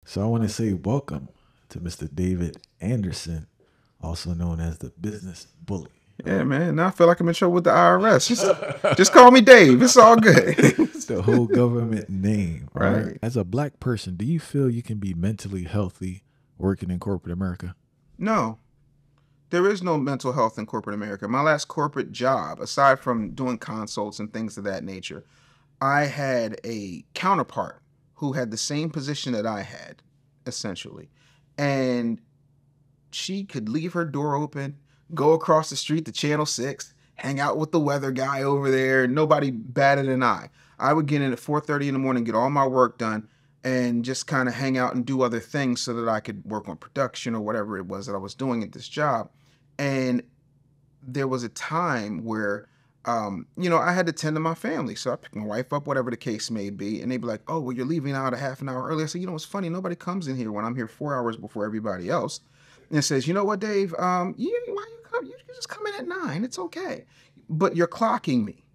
So I want to say welcome to Mr. David Anderson, also known as the business bully. Yeah, man. Now I feel like I'm in trouble with the IRS. Just call me Dave. It's all good. The whole government name, right? Right. As a black person, do you feel you can be mentally healthy working in corporate America? No, there is no mental health in corporate America. My last corporate job, aside from doing consults and things of that nature, I had a counterpart who had the same position that I had, essentially. And she could leave her door open, go across the street to Channel 6, hang out with the weather guy over there. Nobody batted an eye. I would get in at 4:30 in the morning, get all my work done, and just kind of hang out and do other things so that I could work on production or whatever it was that I was doing at this job. And there was a time where, I had to tend to my family. So I picked my wife up, whatever the case may be. And they'd be like, oh, well, you're leaving out a half an hour early. I said, it's funny. Nobody comes in here when I'm here 4 hours before everybody else and says, you know what, Dave, why you come? You can just come in at 9. It's okay. But you're clocking me.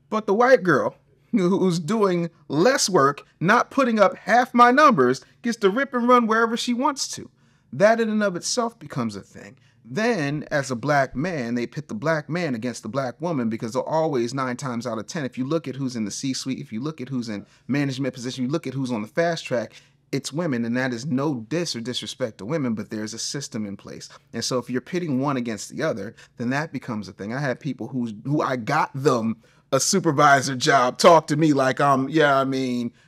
But the white girl who's doing less work, not putting up half my numbers, gets to rip and run wherever she wants to. That in and of itself becomes a thing. Then, as a black man, they pit the black man against the black woman because they're always 9 times out of 10. If you look at who's in the C-suite, if you look at who's in management position, you look at who's on the fast track, it's women. And that is no diss or disrespect to women, but there's a system in place. And so if you're pitting one against the other, then that becomes a thing. I had people who I got them a supervisor job talk to me like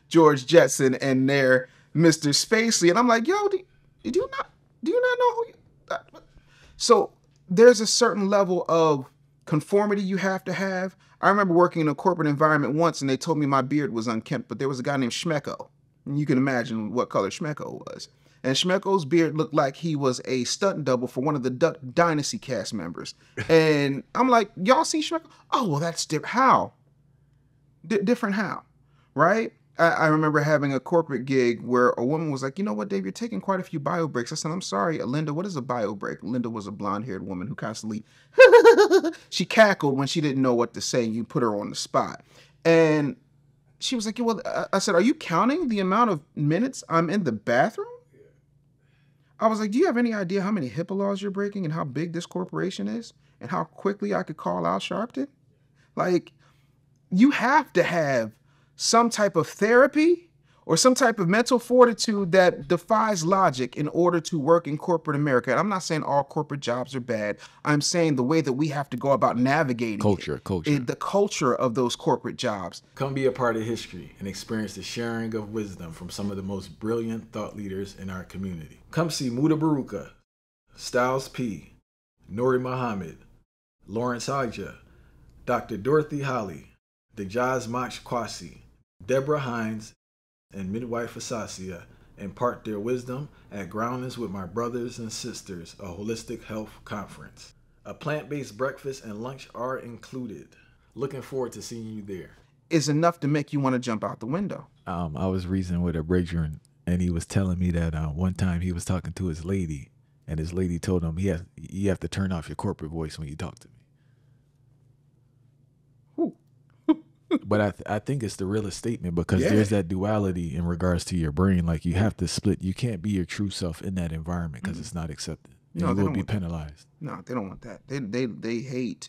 George Jetson and they're Mr. Spacely. And I'm like, yo, do you not know who you... So there's a certain level of conformity you have to have. I remember working in a corporate environment once and they told me my beard was unkempt, but there was a guy named Schmecko. And you can imagine what color Schmecko was. And Schmecko's beard looked like he was a stunt double for one of the Duck Dynasty cast members. And I'm like, y'all see Schmecko? Oh, well, that's different. How? Different how? Right? I remember having a corporate gig where a woman was like, you know what, Dave, you're taking quite a few bio breaks. I said, I'm sorry, Linda, what is a bio break? Linda was a blonde-haired woman who constantly, she cackled when she didn't know what to say. You put her on the spot. And she was like, well, I said, are you counting the amount of minutes I'm in the bathroom? I was like, do you have any idea how many HIPAA laws you're breaking and how big this corporation is and how quickly I could call Al Sharpton? Like, you have to have some type of therapy or some type of mental fortitude that defies logic in order to work in corporate America. And I'm not saying all corporate jobs are bad. I'm saying the way that we have to go about navigating the culture of those corporate jobs. Come be a part of history and experience the sharing of wisdom from some of the most brilliant thought leaders in our community. Come see Muda Baruka, Styles P, Nori Muhammad, Lawrence Haja, Dr. Dorothy Holly, Dejaz Mach Kwasi, Deborah Hines, and Midwife Asasia impart their wisdom at Groundings with My Brothers and Sisters, a holistic health conference. A plant-based breakfast and lunch are included. Looking forward to seeing you there. Is enough to make you want to jump out the window. I was reasoning with a brethren, and he was telling me that one time he was talking to his lady, and his lady told him you have to turn off your corporate voice when you talk to me. But I think it's the realest statement because there's that duality in regards to your brain. Like you have to split. You can't be your true self in that environment because it's not accepted. No, you will be penalized. No, they don't want that. They hate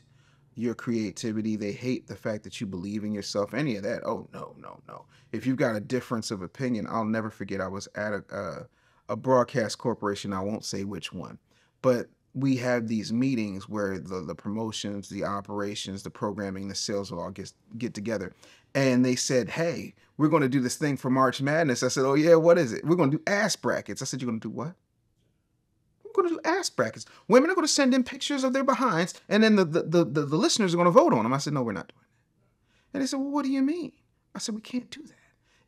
your creativity. They hate the fact that you believe in yourself. Any of that. Oh, no. If you've got a difference of opinion, I'll never forget. I was at a broadcast corporation. I won't say which one, but we have these meetings where the promotions, the operations, the programming, the sales will all get together. And they said, hey, we're going to do this thing for March Madness. I said, oh, yeah, what is it? We're going to do ass brackets. I said, you're going to do what? We're going to do ass brackets. Women are going to send in pictures of their behinds, and then the listeners are going to vote on them. I said, no, we're not doing that. And they said, well, what do you mean? I said, we can't do that.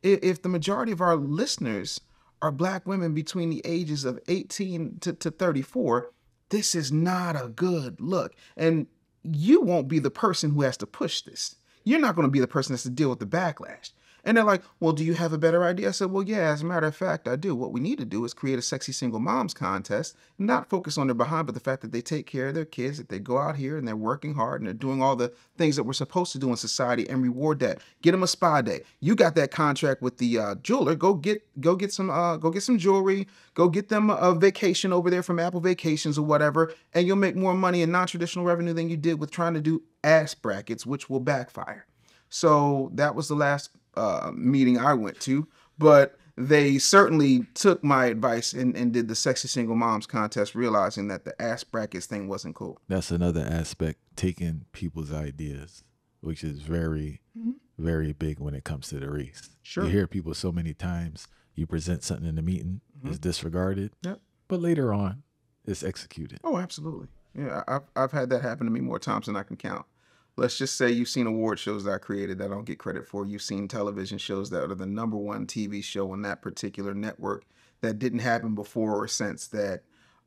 If the majority of our listeners are black women between the ages of 18 to 34, this is not a good look. And you won't be the person who has to push this. You're not going to be the person that has to deal with the backlash. And they're like, well, do you have a better idea? I said, well, yeah, as a matter of fact, I do. What we need to do is create a sexy single moms contest, not focus on their behind, but the fact that they take care of their kids, that they go out here and they're working hard and they're doing all the things that we're supposed to do in society, and reward that. Get them a spa day. You got that contract with the jeweler. Go get some jewelry. Go get them a vacation over there from Apple Vacations or whatever, and you'll make more money in non-traditional revenue than you did with trying to do ass brackets, which will backfire. So that was the last meeting I went to, but they certainly took my advice and did the sexy single moms contest, realizing that the ass brackets thing wasn't cool. That's another aspect, taking people's ideas, which is very, very big when it comes to the race. Sure. You hear people so many times, you present something in the meeting, it's disregarded, Yep. but later on, it's executed. Oh, absolutely. Yeah, I've had that happen to me more times than I can count. Let's just say you've seen award shows that I created that I don't get credit for. You've seen television shows that are the #1 TV show on that particular network that didn't happen before or since that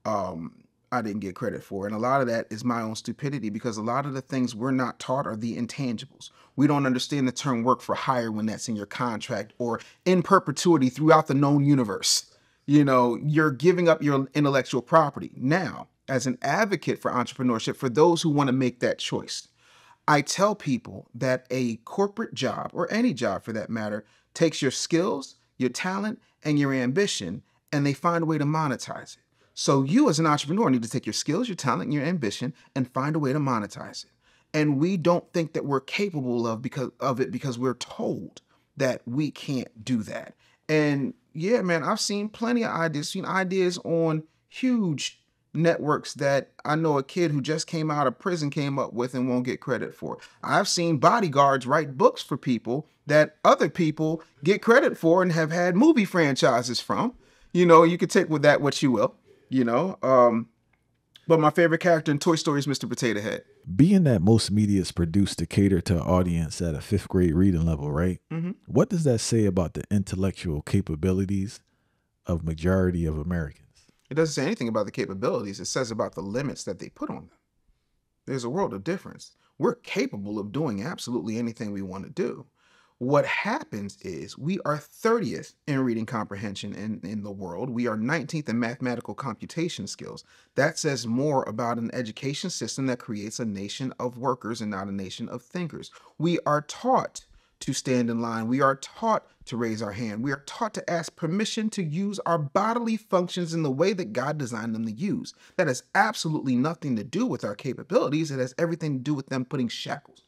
I didn't get credit for. And a lot of that is my own stupidity, because a lot of the things we're not taught are the intangibles. We don't understand the term work for hire when that's in your contract or in perpetuity throughout the known universe. You know, you're giving up your intellectual property. Now, as an advocate for entrepreneurship, for those who want to make that choice, I tell people that a corporate job, or any job for that matter, takes your skills, your talent, and your ambition, and they find a way to monetize it. So you as an entrepreneur need to take your skills, your talent, and your ambition and find a way to monetize it. And we don't think that we're capable of it because we're told that we can't do that. And yeah, man, I've seen plenty of ideas on huge networks that I know a kid who just came out of prison came up with and won't get credit for. I've seen bodyguards write books for people that other people get credit for and have had movie franchises from. You know, you could take with that what you will, you know. But my favorite character in Toy Story is Mr. Potato Head. Being that most media is produced to cater to an audience at a 5th grade reading level, right? What does that say about the intellectual capabilities of majority of Americans? It doesn't say anything about the capabilities. It says about the limits that they put on them. There's a world of difference. We're capable of doing absolutely anything we want to do. What happens is we are 30th in reading comprehension in the world. We are 19th in mathematical computation skills. That says more about an education system that creates a nation of workers and not a nation of thinkers. We are taught to stand in line. We are taught to raise our hand. We are taught to ask permission to use our bodily functions in the way that God designed them to use. That has absolutely nothing to do with our capabilities. It has everything to do with them putting shackles.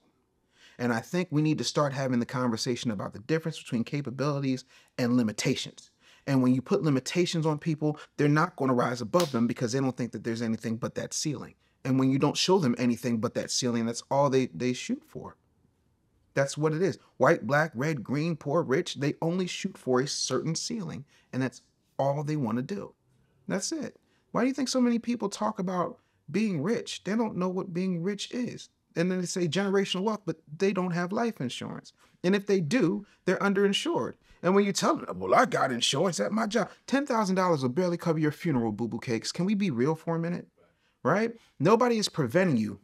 And I think we need to start having the conversation about the difference between capabilities and limitations. And when you put limitations on people, they're not going to rise above them because they don't think that there's anything but that ceiling. And when you don't show them anything but that ceiling, that's all they shoot for. That's what it is. White, black, red, green, poor, rich, they only shoot for a certain ceiling. And that's all they want to do. That's it. Why do you think so many people talk about being rich? They don't know what being rich is. And then they say generational wealth, but they don't have life insurance. And if they do, they're underinsured. And when you tell them, well, I got insurance at my job, $10,000 will barely cover your funeral, boo-boo cakes. Can we be real for a minute? Right? Nobody is preventing you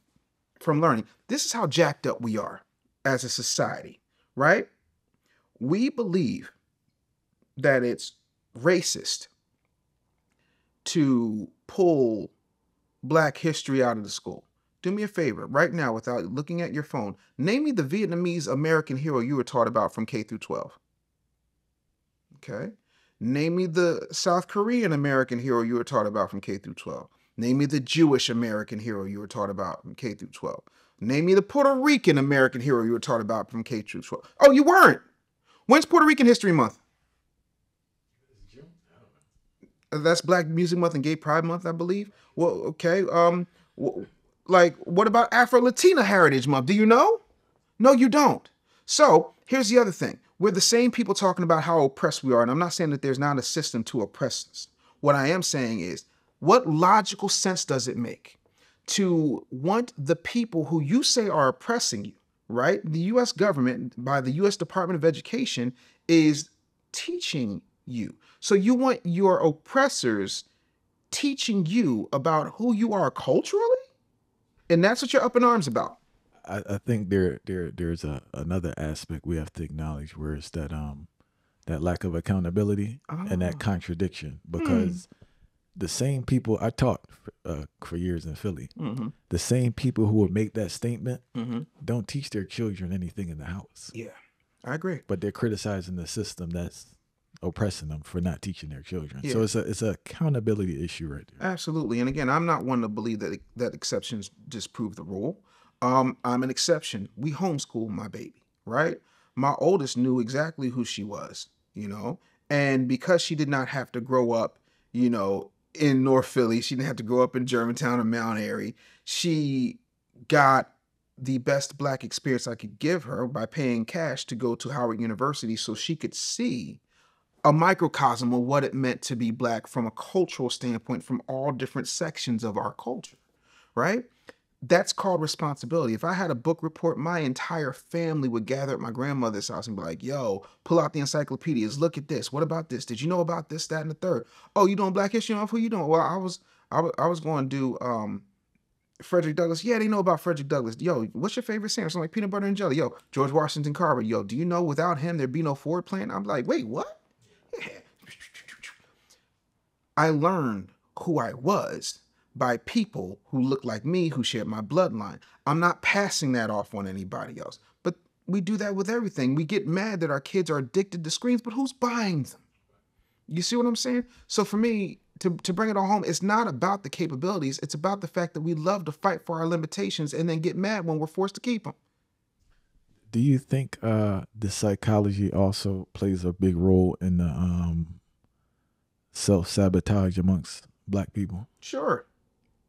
from learning. This is how jacked up we are as a society, right? We believe that it's racist to pull Black history out of the school. Do me a favor right now, without looking at your phone. Name me the Vietnamese American hero you were taught about from K through 12. Okay. Name me the South Korean American hero you were taught about from K through 12. Name me the Jewish American hero you were taught about from K through 12. Name me the Puerto Rican American hero you were taught about from K through 12. Oh, you weren't. When's Puerto Rican History Month? That's Black Music Month and Gay Pride Month, I believe. Well, okay. Like, what about Afro-Latina Heritage Month? Do you know? No, you don't. So here's the other thing. We're the same people talking about how oppressed we are. And I'm not saying that there's not a system to oppress us. What I am saying is, what logical sense does it make to want the people who you say are oppressing you, right? The U.S. government, by the U.S. Department of Education, is teaching you. So you want your oppressors teaching you about who you are culturally? And that's what you're up in arms about. I think there's another aspect we have to acknowledge where it's that lack of accountability and that Ah. contradiction, Hmm. because the same people I taught for years in Philly, Mm-hmm. the same people who would make that statement Mm-hmm. don't teach their children anything in the house, Yeah, I agree. but they're criticizing the system that's oppressing them for not teaching their children. Yeah. So it's a accountability issue right there. Absolutely. And again, I'm not one to believe that exceptions disprove the rule. I'm an exception. We homeschool my baby, right? My oldest knew exactly who she was, and because she did not have to grow up, in North Philly, she didn't have to grow up in Germantown or Mount Airy. She got the best Black experience I could give her by paying cash to go to Howard University so she could see a microcosm of what it meant to be Black from a cultural standpoint, from all different sections of our culture, right? That's called responsibility. If I had a book report, my entire family would gather at my grandmother's house and be like, yo, pull out the encyclopedias. Look at this. What about this? Did you know about this, that, and the third? Oh, you doing Black History Month? Who you doing? Well, I was going to do Frederick Douglass. Yeah, they know about Frederick Douglass. Yo, what's your favorite sandwich? I'm like, peanut butter and jelly. Yo, George Washington Carver. Yo, do you know without him there'd be no Ford plant? I'm like, wait, what? Yeah. I learned who I was by people who looked like me, who shared my bloodline. I'm not passing that off on anybody else. But we do that with everything. We get mad that our kids are addicted to screens, but who's buying them? You see what I'm saying? So for me, to bring it all home, it's not about the capabilities. It's about the fact that we love to fight for our limitations and then get mad when we're forced to keep them. Do you think the psychology also plays a big role in the self-sabotage amongst Black people? Sure.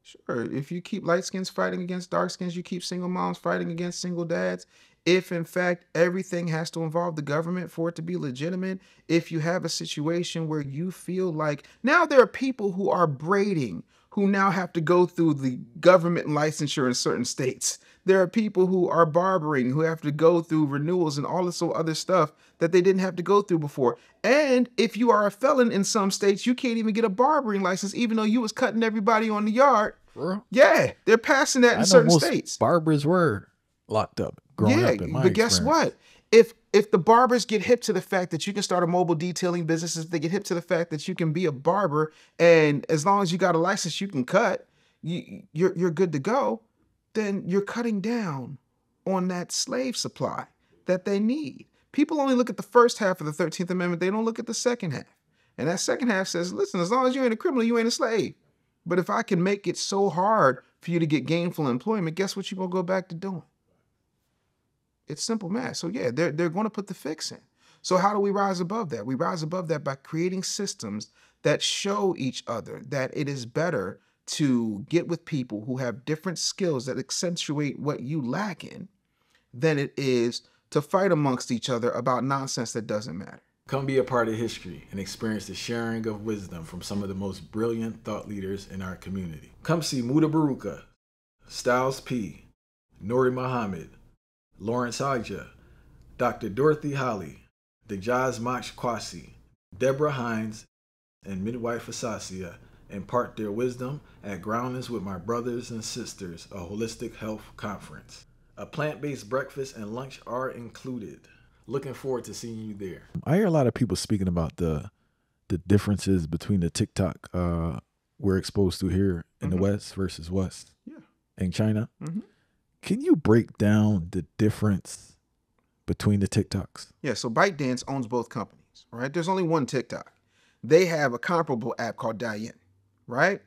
Sure. If you keep light skins fighting against dark skins, you keep single moms fighting against single dads. If in fact everything has to involve the government for it to be legitimate, if you have a situation where you feel like now there are people who are braiding who now have to go through the government licensure in certain states. There are people who are barbering who have to go through renewals and all this other stuff that they didn't have to go through before. And if you are a felon in some states, you can't even get a barbering license, even though you was cutting everybody on the yard. Bro, Yeah, they're passing that I in know certain most states. barbers were locked up growing Yeah, up in my but guess experience. what? If the barbers get hip to the fact that you can start a mobile detailing business, if they get hip to the fact that you can be a barber, and as long as you got a license, you can cut, you're good to go, then you're cutting down on that slave supply that they need. People only look at the first half of the 13th Amendment. They don't look at the second half. And that second half says, listen, as long as you ain't a criminal, you ain't a slave. But if I can make it so hard for you to get gainful employment, guess what you're going to go back to doing? It's simple math. So yeah, they're going to put the fix in. So how do we rise above that? We rise above that by creating systems that show each other that it is better to get with people who have different skills that accentuate what you lack in than it is to fight amongst each other about nonsense that doesn't matter. Come be a part of history and experience the sharing of wisdom from some of the most brilliant thought leaders in our community. Come see Muda Baruka, Styles P, Nori Muhammad, Lawrence Haja, Dr. Dorothy Holly, Dejaz Mach Kwasi, Deborah Hines, and Midwife Asasia impart their wisdom at Groundings with My Brothers and Sisters, a holistic health conference. A plant-based breakfast and lunch are included. Looking forward to seeing you there. I hear a lot of people speaking about the differences between the TikTok we're exposed to here in the West versus West in China. Can you break down the difference between the TikToks? Yeah, so ByteDance owns both companies, right? There's only one TikTok. They have a comparable app called Douyin, right?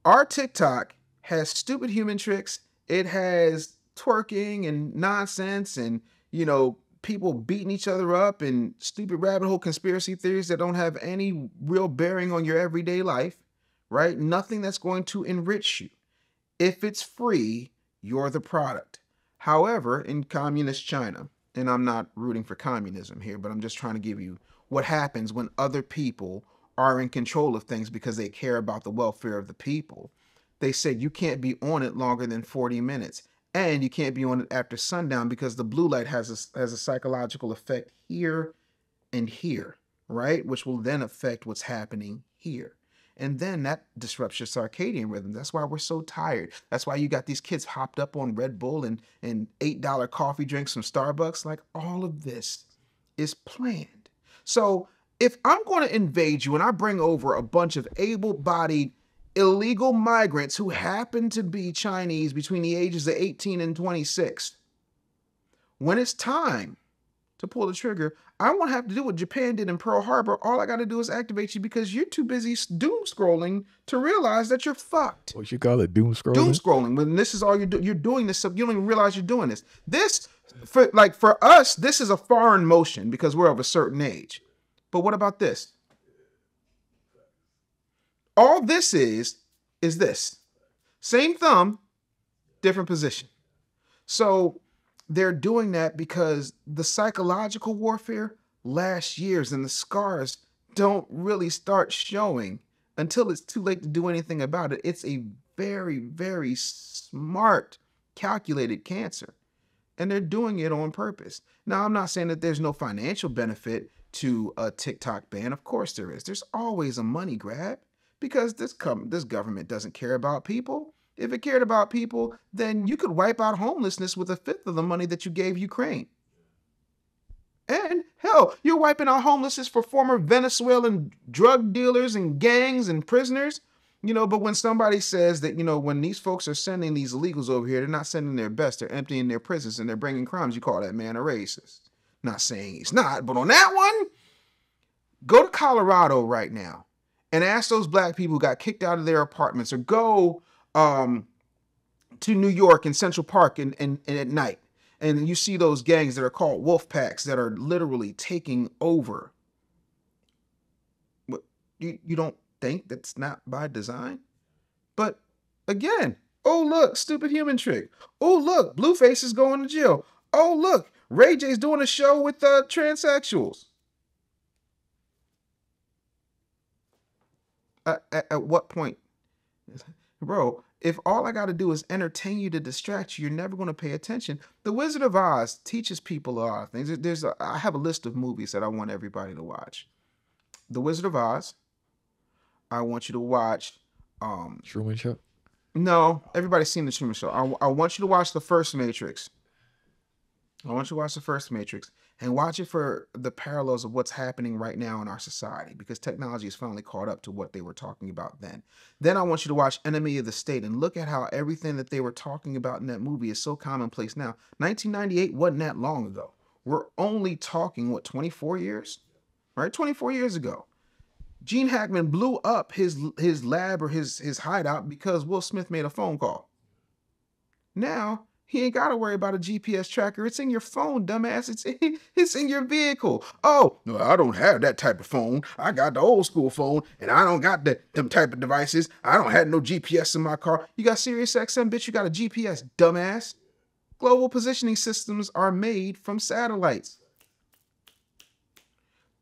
Our TikTok has stupid human tricks. It has twerking and nonsense and, people beating each other up and stupid rabbit hole conspiracy theories that don't have any real bearing on your everyday life, right? Nothing that's going to enrich you. If it's free, you're the product. However, in communist China, and I'm not rooting for communism here, but I'm just trying to give you what happens when other people are in control of things because they care about the welfare of the people. They said you can't be on it longer than 40 minutes. And you can't be on it after sundown because the blue light has a psychological effect here and here, right? Which will then affect what's happening here. And then that disrupts your circadian rhythm. That's why we're so tired. That's why you got these kids hopped up on Red Bull and $8 coffee drinks from Starbucks. Like, all of this is planned. So if I'm going to invade you and I bring over a bunch of able-bodied illegal migrants who happen to be Chinese between the ages of 18 and 26, when it's time to pull the trigger, I won't have to do what Japan did in Pearl Harbor. All I got to do is activate you because you're too busy doom scrolling to realize that you're fucked. What you call it? Doom scrolling? Doom scrolling. When this is all you're doing this stuff, you don't even realize you're doing this. This, for us, this is a foreign motion because we're of a certain age. But what about this? All this is this. Same thumb, different position. So they're doing that because the psychological warfare lasts years and the scars don't really start showing until it's too late to do anything about it. It's a very, very smart, calculated cancer. And they're doing it on purpose. Now, I'm not saying that there's no financial benefit to a TikTok ban. Of course there is. There's always a money grab because this government doesn't care about people. If it cared about people, then you could wipe out homelessness with 1/5 of the money that you gave Ukraine. And hell, you're wiping out homelessness for former Venezuelan drug dealers and gangs and prisoners. But when somebody says that, when these folks are sending these illegals over here, they're not sending their best, they're emptying their prisons and they're bringing crimes, you call that man a racist. Not saying he's not, but on that one, go to Colorado right now and ask those black people who got kicked out of their apartments, or go to New York in Central Park and at night, and you see those gangs that are called wolf packs that are literally taking over. What, you don't think that's not by design? But again, oh look, stupid human trick. Oh look, Blueface is going to jail. Oh look, Ray J's doing a show with transsexuals. At what point? Bro, if all I got to do is entertain you to distract you, you're never going to pay attention. The Wizard of Oz teaches people a lot of things. I have a list of movies that I want everybody to watch. The Wizard of Oz. I want you to watch... Truman Show? No, everybody's seen the Truman Show. I want you to watch the first Matrix. I want you to watch the first Matrix and watch it for the parallels of what's happening right now in our society, because technology has finally caught up to what they were talking about then. Then I want you to watch Enemy of the State and look at how everything that they were talking about in that movie is so commonplace now. 1998 wasn't that long ago. We're only talking, 24 years? Right? 24 years ago. Gene Hackman blew up his lab or his hideout because Will Smith made a phone call. Now, he ain't got to worry about a GPS tracker. It's in your phone, dumbass. It's in your vehicle. Oh, no, I don't have that type of phone. I got the old school phone, and I don't got them type of devices. I don't have no GPS in my car. You got Sirius XM, bitch. You got a GPS, dumbass. Global positioning systems are made from satellites.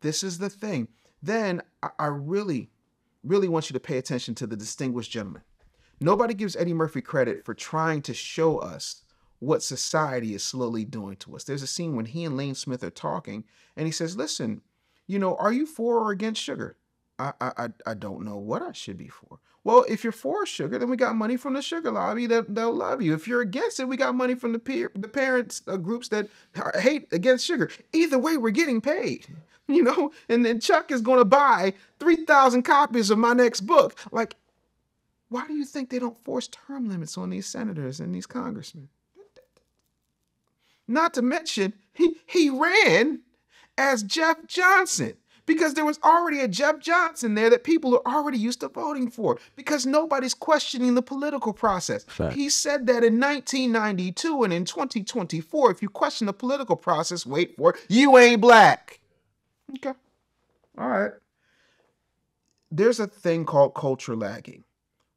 This is the thing. Then I really, really want you to pay attention to the distinguished gentleman. Nobody gives Eddie Murphy credit for trying to show us what society is slowly doing to us. There's a scene when he and Lane Smith are talking, and he says, listen, are you for or against sugar? I don't know what I should be for. Well, if you're for sugar, then we got money from the sugar lobby they'll love you. If you're against it, we got money from the parents groups that hate against sugar. Either way, we're getting paid. And then Chuck is going to buy 3,000 copies of my next book. Like, why do you think they don't force term limits on these senators and these congressmen? Not to mention, he ran as Jeff Johnson because there was already a Jeff Johnson there that people are already used to voting for because nobody's questioning the political process. Fact. He said that in 1992, and in 2024, if you question the political process, wait for it, you ain't black. Okay. All right. There's a thing called culture lagging,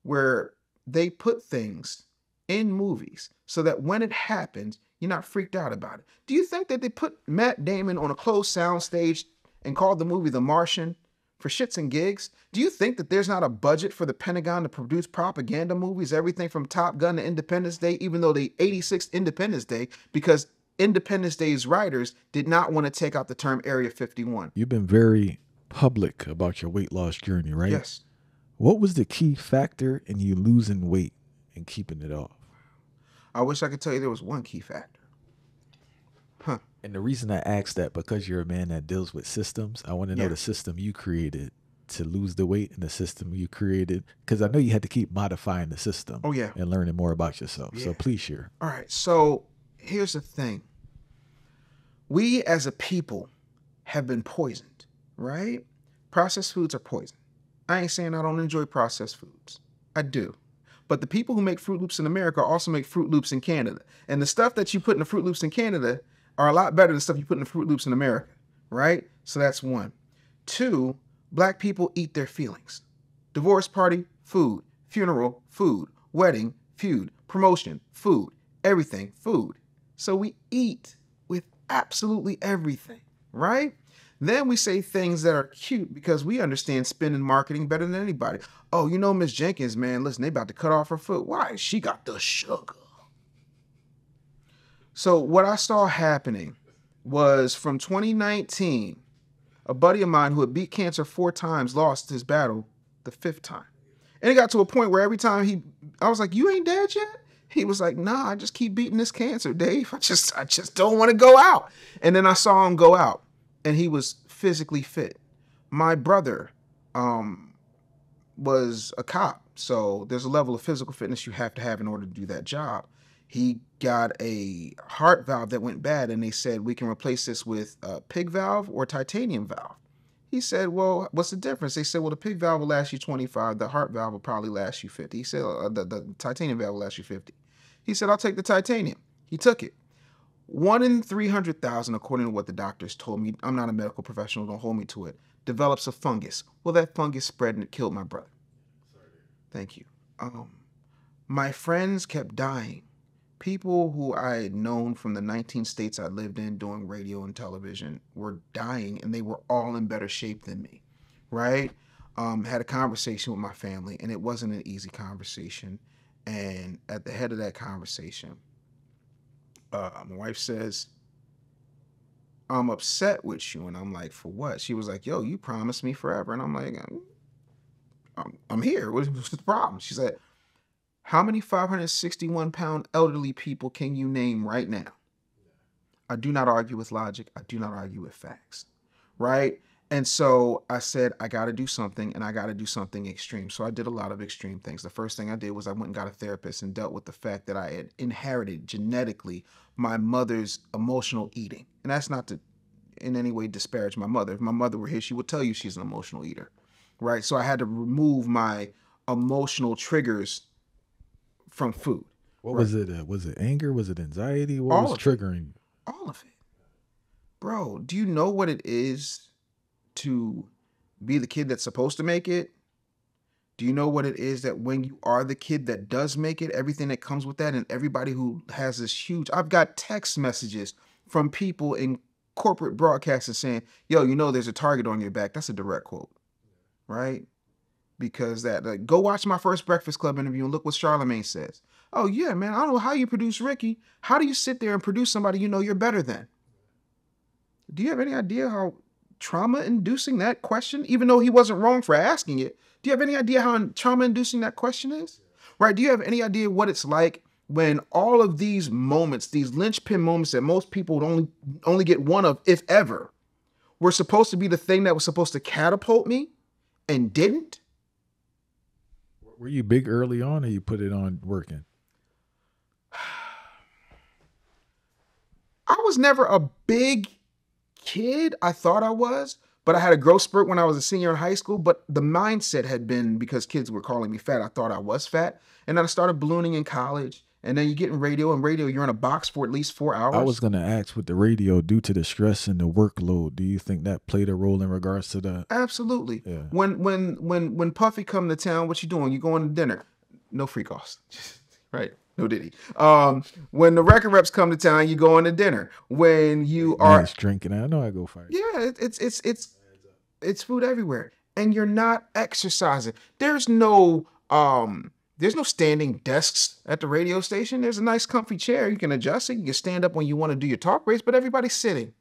where they put things in movies so that when it happens, you're not freaked out about it. Do you think that they put Matt Damon on a closed sound stage and called the movie The Martian for shits and gigs? Do you think that there's not a budget for the Pentagon to produce propaganda movies, everything from Top Gun to Independence Day, even though they 86th Independence Day, because Independence Day's writers did not want to take out the term Area 51. You've been very public about your weight loss journey, right? Yes. What was the key factor in you losing weight and keeping it off? I wish I could tell you there was one key factor. And the reason I asked that, because you're a man that deals with systems, I want to know the system you created to lose the weight and the system you created, because I know you had to keep modifying the system. Oh, yeah. And learning more about yourself. Yeah. So please share. All right. So here's the thing. We as a people have been poisoned, right? Processed foods are poison. I ain't saying I don't enjoy processed foods. I do. But the people who make Fruit Loops in America also make Fruit Loops in Canada. And the stuff that you put in the Fruit Loops in Canada are a lot better than stuff you put in the Fruit Loops in America, right? So that's one. Two, Black people eat their feelings. Divorce party, food. Funeral, food. Wedding, food. Promotion, food. Everything, food. So we eat with absolutely everything, right? Then we say things that are cute because we understand spin and marketing better than anybody. Oh, you know, Miss Jenkins, man, listen, they about to cut off her foot. Why? She got the sugar. So what I saw happening was from 2019, a buddy of mine who had beat cancer 4 times lost his battle the 5th time. And it got to a point where every time I was like, you ain't dead yet? He was like, nah, I just keep beating this cancer, Dave. I just don't want to go out. And then I saw him go out. And he was physically fit. My brother was a cop, so there's a level of physical fitness you have to have in order to do that job. He got a heart valve that went bad, and they said, we can replace this with a pig valve or titanium valve. He said, well, what's the difference? They said, well, the pig valve will last you 25. The heart valve will probably last you 50. He said, the titanium valve will last you 50. He said, I'll take the titanium. He took it. 1 in 300,000, according to what the doctors told me, I'm not a medical professional, don't hold me to it, develops a fungus. Well, that fungus spread and it killed my brother. Sorry. Thank you. My friends kept dying. People who I had known from the 19 states I lived in doing radio and television were dying, and they were all in better shape than me, right? Had a conversation with my family, and it wasn't an easy conversation. And at the head of that conversation, my wife says, I'm upset with you. And I'm like, for what? She was like, yo, you promised me forever. And I'm like, I'm here. What's the problem? She said, how many 561-pound elderly people can you name right now? I do not argue with logic. I do not argue with facts, right? And so I said, I got to do something, and I got to do something extreme. So I did a lot of extreme things. The first thing I did was I went and got a therapist and dealt with the fact that I had inherited genetically my mother's emotional eating. And that's not to in any way disparage my mother. If my mother were here, she would tell you she's an emotional eater, right? So I had to remove my emotional triggers from food. What was it? Was it anger? Was it anxiety? What was triggering you? All of it. Bro, do you know what it is to be the kid that's supposed to make it? Do you know what it is that when you are the kid that does make it, everything that comes with that, and everybody who has this huge, I've got text messages from people in corporate broadcasting saying, yo, you know, there's a target on your back. That's a direct quote, right? Because go watch my first Breakfast Club interview and look what Charlamagne says. Oh yeah, man, I don't know how you produce Ricky. How do you sit there and produce somebody you know you're better than? Do you have any idea how trauma-inducing that question, even though he wasn't wrong for asking it, do you have any idea how trauma-inducing that question is? Right? Do you have any idea what it's like when all of these moments, these linchpin moments that most people would only get one of, if ever, were supposed to be the thing that was supposed to catapult me and didn't? Were you big early on, or you put it on working? I was never a big kid. I thought I was, but I had a growth spurt when I was a senior in high school. But the mindset had been, because kids were calling me fat, I thought I was fat. And then I started ballooning in college. And then you get in radio, and radio, you're in a box for at least 4 hours. I was going to ask, with the radio, due to the stress and the workload, do you think that played a role in regards to that? Absolutely. Yeah. When Puffy come to town, what you doing? You going to dinner? No free costs. Right. No Diddy. When the record reps come to town, you going to dinner. When you are drinking, I know I go fire. Yeah, it's food everywhere, and you're not exercising. There's no standing desks at the radio station. There's a nice comfy chair. You can adjust it. You can stand up when you want to do your talk breaks, but everybody's sitting,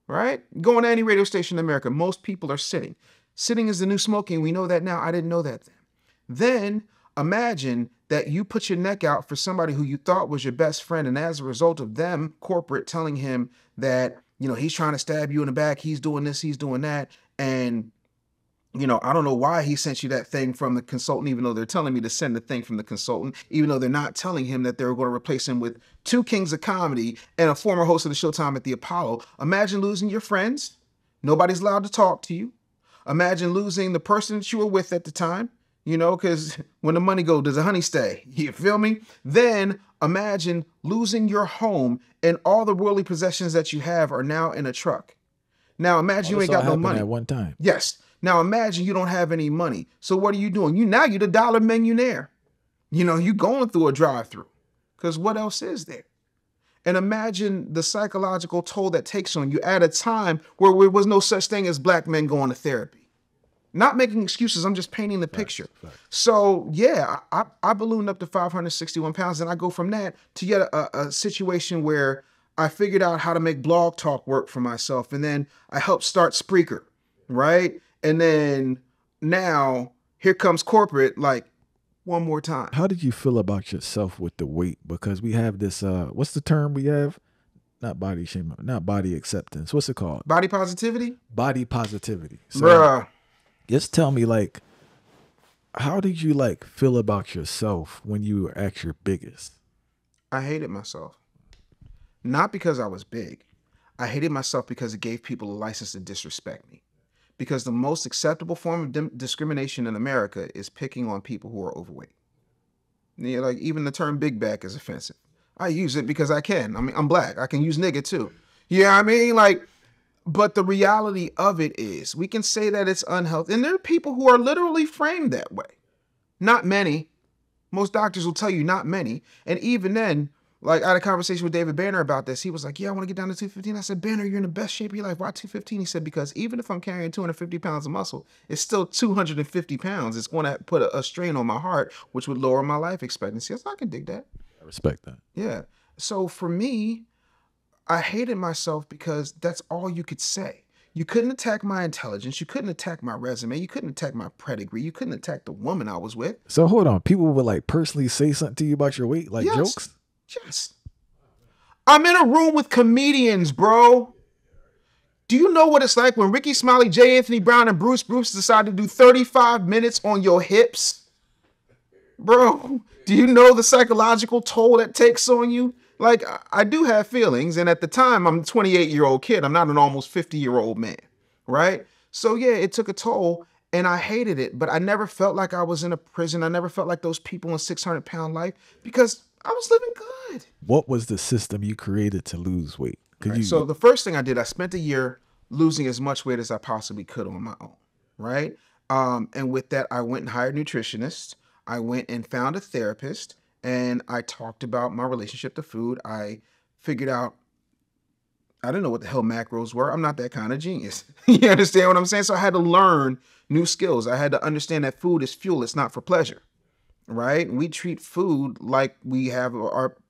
right? Going to any radio station in America, most people are sitting. Sitting is the new smoking. We know that now. I didn't know that then. Then imagine that you put your neck out for somebody who you thought was your best friend. And as a result of them, corporate, telling him that, you know, he's trying to stab you in the back, he's doing this, he's doing that. And, you know, I don't know why he sent you that thing from the consultant, even though they're telling me to send the thing from the consultant, even though they're not telling him that they're going to replace him with two kings of comedy and a former host of the Showtime at the Apollo. Imagine losing your friends. Nobody's allowed to talk to you. Imagine losing the person that you were with at the time, you know, because when the money goes, does the honey stay? You feel me? Then imagine losing your home and all the worldly possessions that you have are now in a truck. Now imagine you ain't got no money at one time. Yes. Now imagine you don't have any money. So what are you doing? You're the dollar millionaire. You know, you going through a drive-through because what else is there? And imagine the psychological toll that takes on you at a time where there was no such thing as black men going to therapy. Not making excuses, I'm just painting the picture. Right. So yeah, I ballooned up to 561 pounds and I go from that to yet a situation where I figured out how to make blog talk work for myself. And then I helped start Spreaker, right? And then now here comes corporate, like, one more time. How did you feel about yourself with the weight? Because we have this, what's the term we have? Not body shame, not body acceptance. What's it called? Body positivity? Body positivity. So bruh, just tell me, like, how did you, like, feel about yourself when you were at your biggest? I hated myself. Not because I was big. I hated myself because it gave people a license to disrespect me. Because the most acceptable form of discrimination in America is picking on people who are overweight. You know, like even the term big back is offensive. I use it because I can. I mean, I'm black. I can use nigga too. You know what I mean? Like, but the reality of it is we can say that it's unhealthy. And there are people who are literally framed that way. Not many. Most doctors will tell you not many. And even then, like I had a conversation with David Banner about this. He was like, yeah, I want to get down to 215. I said, Banner, you're in the best shape of your life. Why 215? He said, because even if I'm carrying 250 pounds of muscle, it's still 250 pounds. It's going to put a strain on my heart, which would lower my life expectancy. So I can dig that. I respect that. Yeah. So for me, I hated myself because that's all you could say. You couldn't attack my intelligence. You couldn't attack my resume. You couldn't attack my pedigree. You couldn't attack the woman I was with. So hold on. People would like personally say something to you about your weight, like jokes? Yes. I'm in a room with comedians, bro. Do you know what it's like when Ricky Smiley, J. Anthony Brown, and Bruce decided to do 35 minutes on your hips? Bro, do you know the psychological toll that takes on you? Like, I do have feelings, and at the time, I'm a 28-year-old kid. I'm not an almost 50-year-old man, right? So yeah, it took a toll, and I hated it, but I never felt like I was in a prison. I never felt like those people in 600-pound life because I was living good. What was the system you created to lose weight? Right. So the first thing I did, I spent a year losing as much weight as I possibly could on my own, right? And with that, I went and hired nutritionists. I went and found a therapist, and I talked about my relationship to food. I figured out, I didn't know what the hell macros were. I'm not that kind of genius. You understand what I'm saying? So I had to learn new skills. I had to understand that food is fuel. It's not for pleasure. Right? We treat food like we have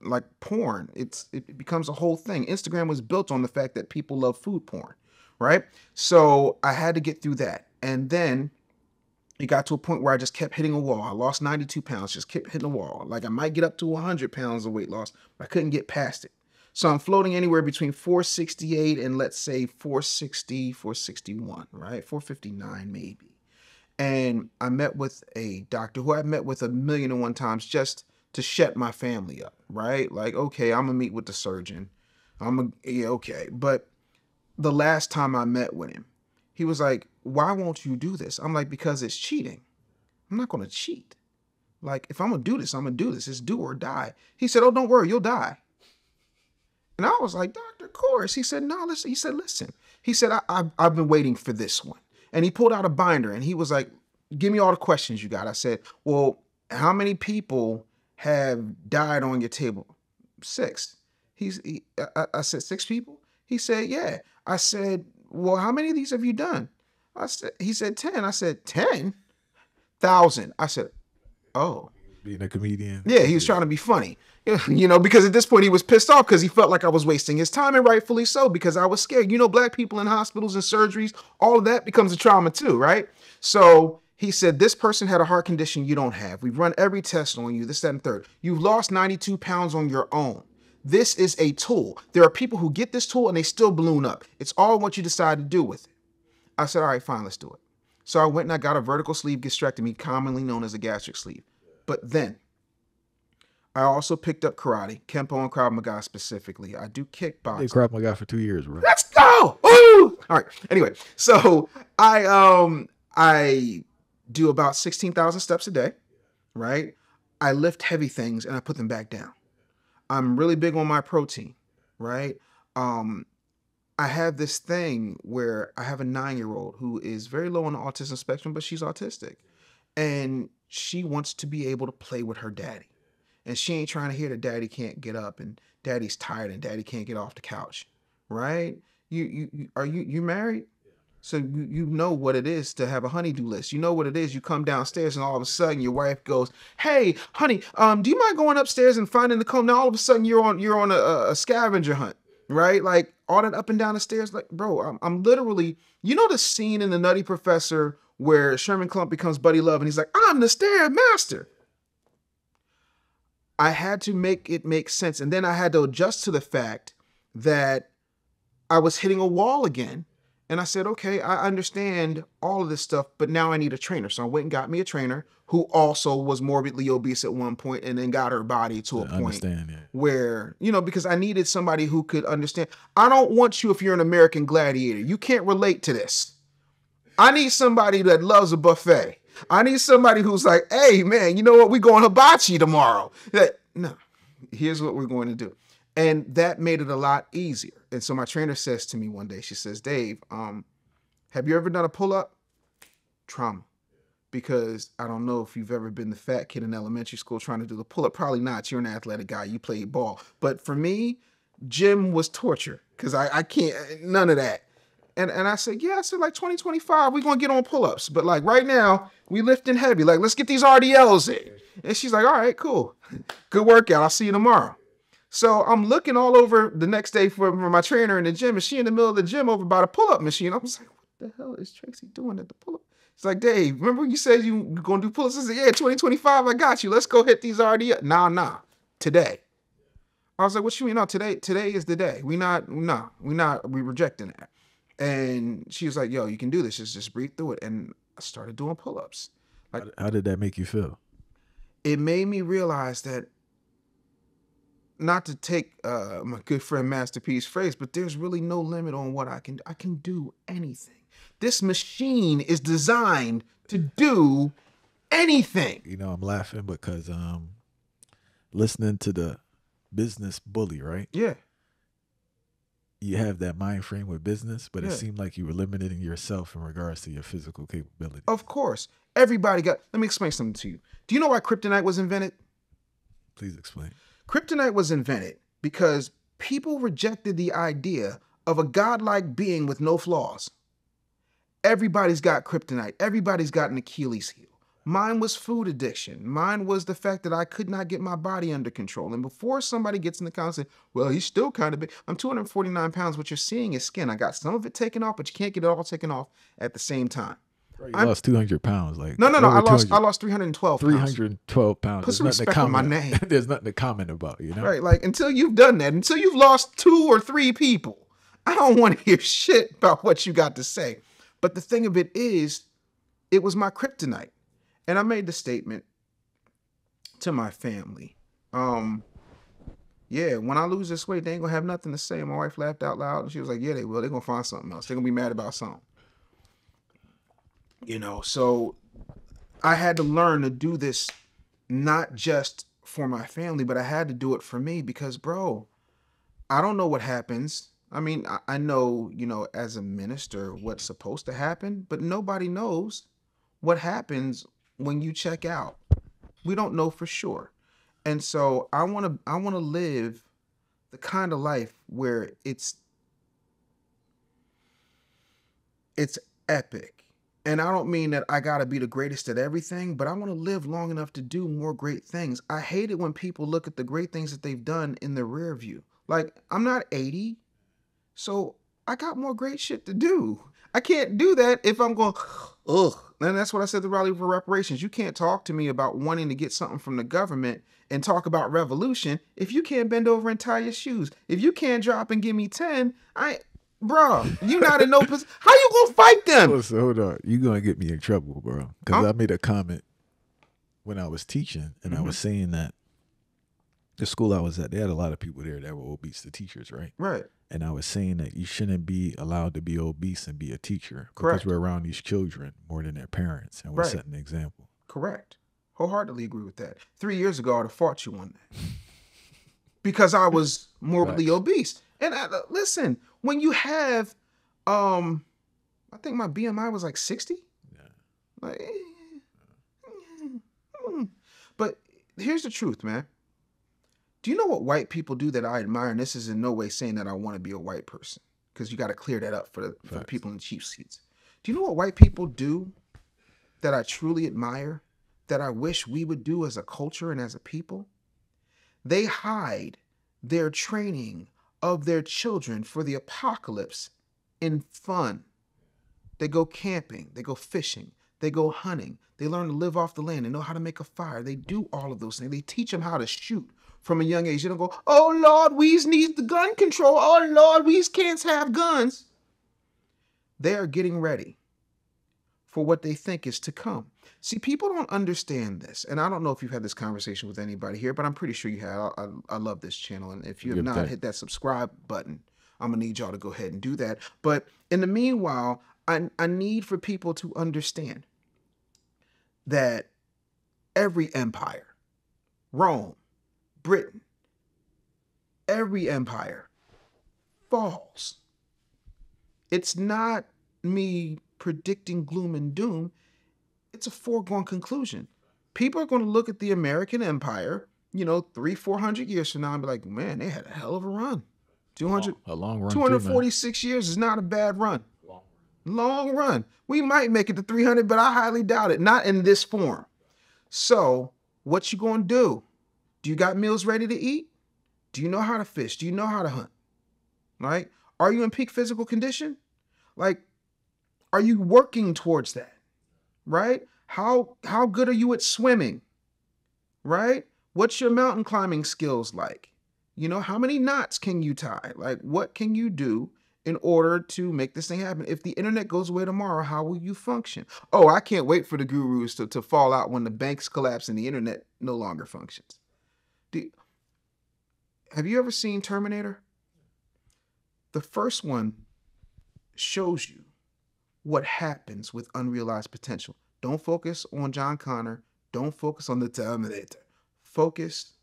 like porn. It becomes a whole thing. Instagram was built on the fact that people love food porn, right? So I had to get through that. And then it got to a point where I just kept hitting a wall. I lost 92 pounds, just kept hitting a wall. Like I might get up to 100 pounds of weight loss, but I couldn't get past it. So I'm floating anywhere between 468 and let's say 460, 461, right? 459 maybe. And I met with a doctor who I met with 1,000,001 times just to shut my family up, right? Like, okay, I'm gonna meet with the surgeon. Yeah, okay. But the last time I met with him, he was like, why won't you do this? I'm like, because it's cheating. I'm not gonna cheat. Like, if I'm gonna do this, I'm gonna do this. It's do or die. He said, oh, don't worry, you'll die. And I was like, doctor, of course. He said, no, listen. He said, listen. He said, I've been waiting for this one. And he pulled out a binder and he was like, give me all the questions you got. I said, well, how many people have died on your table? 6. I said, 6 people? He said, yeah. I said, well, how many of these have you done? He said, 10. I said, 10,000. I said, oh. Being a comedian. Yeah, he was trying to be funny. You know, because at this point he was pissed off because he felt like I was wasting his time, and rightfully so, because I was scared. You know, black people in hospitals and surgeries, all of that becomes a trauma too, right? So He said, this person had a heart condition you don't have. We've run every test on you, this, that, and third. You've lost 92 pounds on your own. This is a tool. There are people who get this tool and they still balloon up. It's all what you decide to do with it. I said, all right, fine, let's do it. So I went and I got a vertical sleeve gastrectomy, commonly known as a gastric sleeve. But then I also picked up karate, Kempo and Krav Maga specifically. I do kickboxing. They Krav Maga for 2 years, bro. Let's go! Woo! All right. Anyway, so I do about 16,000 steps a day, right? I lift heavy things and I put them back down. I'm really big on my protein, right? I have this thing where I have a 9-year-old who is very low on the autism spectrum, but she's autistic. And she wants to be able to play with her daddy. And she ain't trying to hear that daddy can't get up and daddy's tired and daddy can't get off the couch, right? You married? So you know what it is to have a honey-do list. You know what it is. You come downstairs and all of a sudden your wife goes, "Hey, honey, do you mind going upstairs and finding the comb?" Now all of a sudden you're on a scavenger hunt, right? Like all that up and down the stairs. Like, bro, I'm literally, you know the scene in The Nutty Professor where Sherman Klump becomes Buddy Love and he's like, "I'm the stair master." I had to make it make sense. And then I had to adjust to the fact that I was hitting a wall again. And I said, okay, I understand all of this stuff, but now I need a trainer. So I went and got me a trainer who also was morbidly obese at one point and then got her body to a point where, you know, because I needed somebody who could understand. I don't want you if you're an American Gladiator. You can't relate to this. I need somebody that loves a buffet. I need somebody who's like, hey, man, you know what? We're going hibachi tomorrow. No, here's what we're going to do. And that made it a lot easier. And so my trainer says to me one day, she says, "Dave, have you ever done a pull-up?" Trauma. Because I don't know if you've ever been the fat kid in elementary school trying to do the pull-up. Probably not. You're an athletic guy. You played ball. But for me, gym was torture because I can't, none of that. And I said, yeah, I said like 2025, we're going to get on pull-ups. But like right now, we lifting heavy. Like, let's get these RDLs in. And she's like, all right, cool. Good workout. I'll see you tomorrow. So I'm looking all over the next day for my trainer in the gym, and she in the middle of the gym over by the pull-up machine. I was like, what the hell is Tracy doing at the pull-up? It's like, Dave, remember you said you were going to do pull-ups? I said, yeah, 2025, I got you. Let's go hit these RDLs. Nah, today. I was like, what you mean? No, today is the day. We rejecting that. And she was like, yo, you can do this. Just breathe through it. And I started doing pull-ups. Like, how did that make you feel? It made me realize that, not to take my good friend Master P's phrase, but there's really no limit on what I can do. I can do anything. This machine is designed to do anything. You know, I'm laughing because listening to the business bully, right? Yeah. You have that mind frame with business, but it seemed like you were limiting yourself in regards to your physical capability. Of course. Everybody got, let me explain something to you. Do you know why kryptonite was invented? Please explain. Kryptonite was invented because people rejected the idea of a godlike being with no flaws. Everybody's got kryptonite. Everybody's got an Achilles heel. Mine was food addiction. Mine was the fact that I could not get my body under control. And before somebody gets in the comments and say, well, he's still kind of big. I'm 249 pounds. What you're seeing is skin. I got some of it taken off, but you can't get it all taken off at the same time. You lost 200 pounds. Like no. I lost 312 pounds. 312 pounds. Put some respect on my name. There's nothing to comment about, you know? Right. Like, until you've done that, until you've lost 2 or 3 people, I don't want to hear shit about what you got to say. But the thing of it is, it was my kryptonite. And I made the statement to my family. Yeah, when I lose this weight, they ain't gonna have nothing to say. And my wife laughed out loud and she was like, yeah, they will. They're gonna find something else. They're gonna be mad about something. You know, so I had to learn to do this not just for my family, but I had to do it for me because, bro, I don't know what happens. I mean, I know, you know, as a minister, what's supposed to happen, but nobody knows what happens when you check out. We don't know for sure. And so I want to live the kind of life where it's epic. And I don't mean that I got to be the greatest at everything, but I want to live long enough to do more great things. I hate it when people look at the great things that they've done in the rear view. Like, I'm not 80, so I got more great shit to do. I can't do that if I'm going, ugh, And that's what I said to Raleigh for reparations. You can't talk to me about wanting to get something from the government and talk about revolution if you can't bend over and tie your shoes. If you can't drop and give me 10, bro, you not in no position. How you gonna fight them? Listen, hold on. You gonna get me in trouble, bro. Because I made a comment when I was teaching, and I was saying that the school I was at, they had a lot of people there that were obese, the teachers, right? Right. And I was saying that you shouldn't be allowed to be obese and be a teacher. Correct. Because we're around these children more than their parents, and we're setting an example. Correct. Wholeheartedly agree with that. 3 years ago, I'd have fought you on that. Because I was morbidly obese. And listen, when you have, I think my BMI was like 60. Yeah. Like, but here's the truth, man. Do you know what white people do that I admire? And this is in no way saying that I want to be a white person, because you got to clear that up for the people in the cheap seats. Do you know what white people do that I truly admire, that I wish we would do as a culture and as a people? They hide their training of their children for the apocalypse in fun. They go camping, they go fishing, they go hunting, they learn to live off the land, they know how to make a fire. They do all of those things. They teach them how to shoot from a young age. They don't go, oh Lord, we need the gun control. Oh Lord, we can't have guns. They are getting ready for what they think is to come. See, people don't understand this. And I don't know if you've had this conversation with anybody here, but I'm pretty sure you have. I love this channel. And if you have not hit that subscribe button, I'm going to need y'all to go ahead and do that. But in the meanwhile, I need for people to understand that every empire, Rome, Britain, every empire falls. It's not me predicting gloom and doom. It's a foregone conclusion. People are going to look at the American empire, 300-400 years from now and be like, man, they had a hell of a run. A long run. 246 years is not a bad run. Long run. We might make it to 300, but I highly doubt it. Not in this form. So what you going to do? Do you got meals ready to eat? Do you know how to fish? Do you know how to hunt? Right? Are you in peak physical condition? Like, are you working towards that? Right? How good are you at swimming? Right? What's your mountain climbing skills like? How many knots can you tie? Like, what can you do in order to make this thing happen? If the internet goes away tomorrow, how will you function? Oh, I can't wait for the gurus to fall out when the banks collapse and the internet no longer functions. Have you ever seen Terminator? The first one shows you what happens with unrealized potential. Don't focus on John Connor. Don't focus on the Terminator. Focus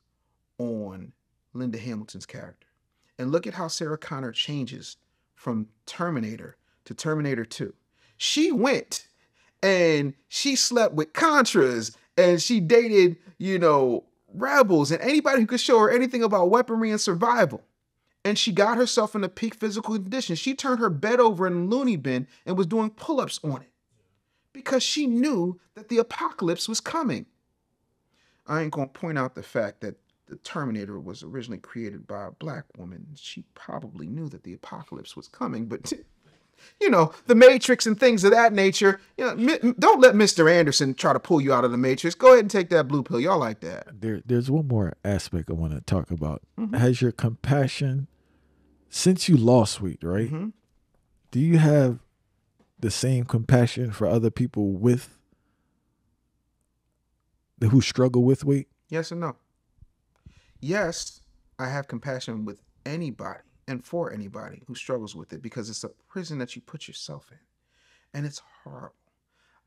on Linda Hamilton's character. And look at how Sarah Connor changes from Terminator to Terminator 2. She went and she slept with Contras and she dated, rebels and anybody who could show her anything about weaponry and survival. And she got herself in a peak physical condition. She turned her bed over in a loony bin and was doing pull-ups on it because she knew that the apocalypse was coming. I ain't going to point out the fact that the Terminator was originally created by a black woman. She probably knew that the apocalypse was coming, but the Matrix and things of that nature, don't let Mr. Anderson try to pull you out of the Matrix. Go ahead and take that blue pill. Y'all like that. There's one more aspect I want to talk about. Has your compassion, since you lost weight, right? Do you have the same compassion for other people who struggle with weight? Yes and no. Yes, I have compassion with anybody and for anybody who struggles with it, because it's a prison that you put yourself in, and it's horrible.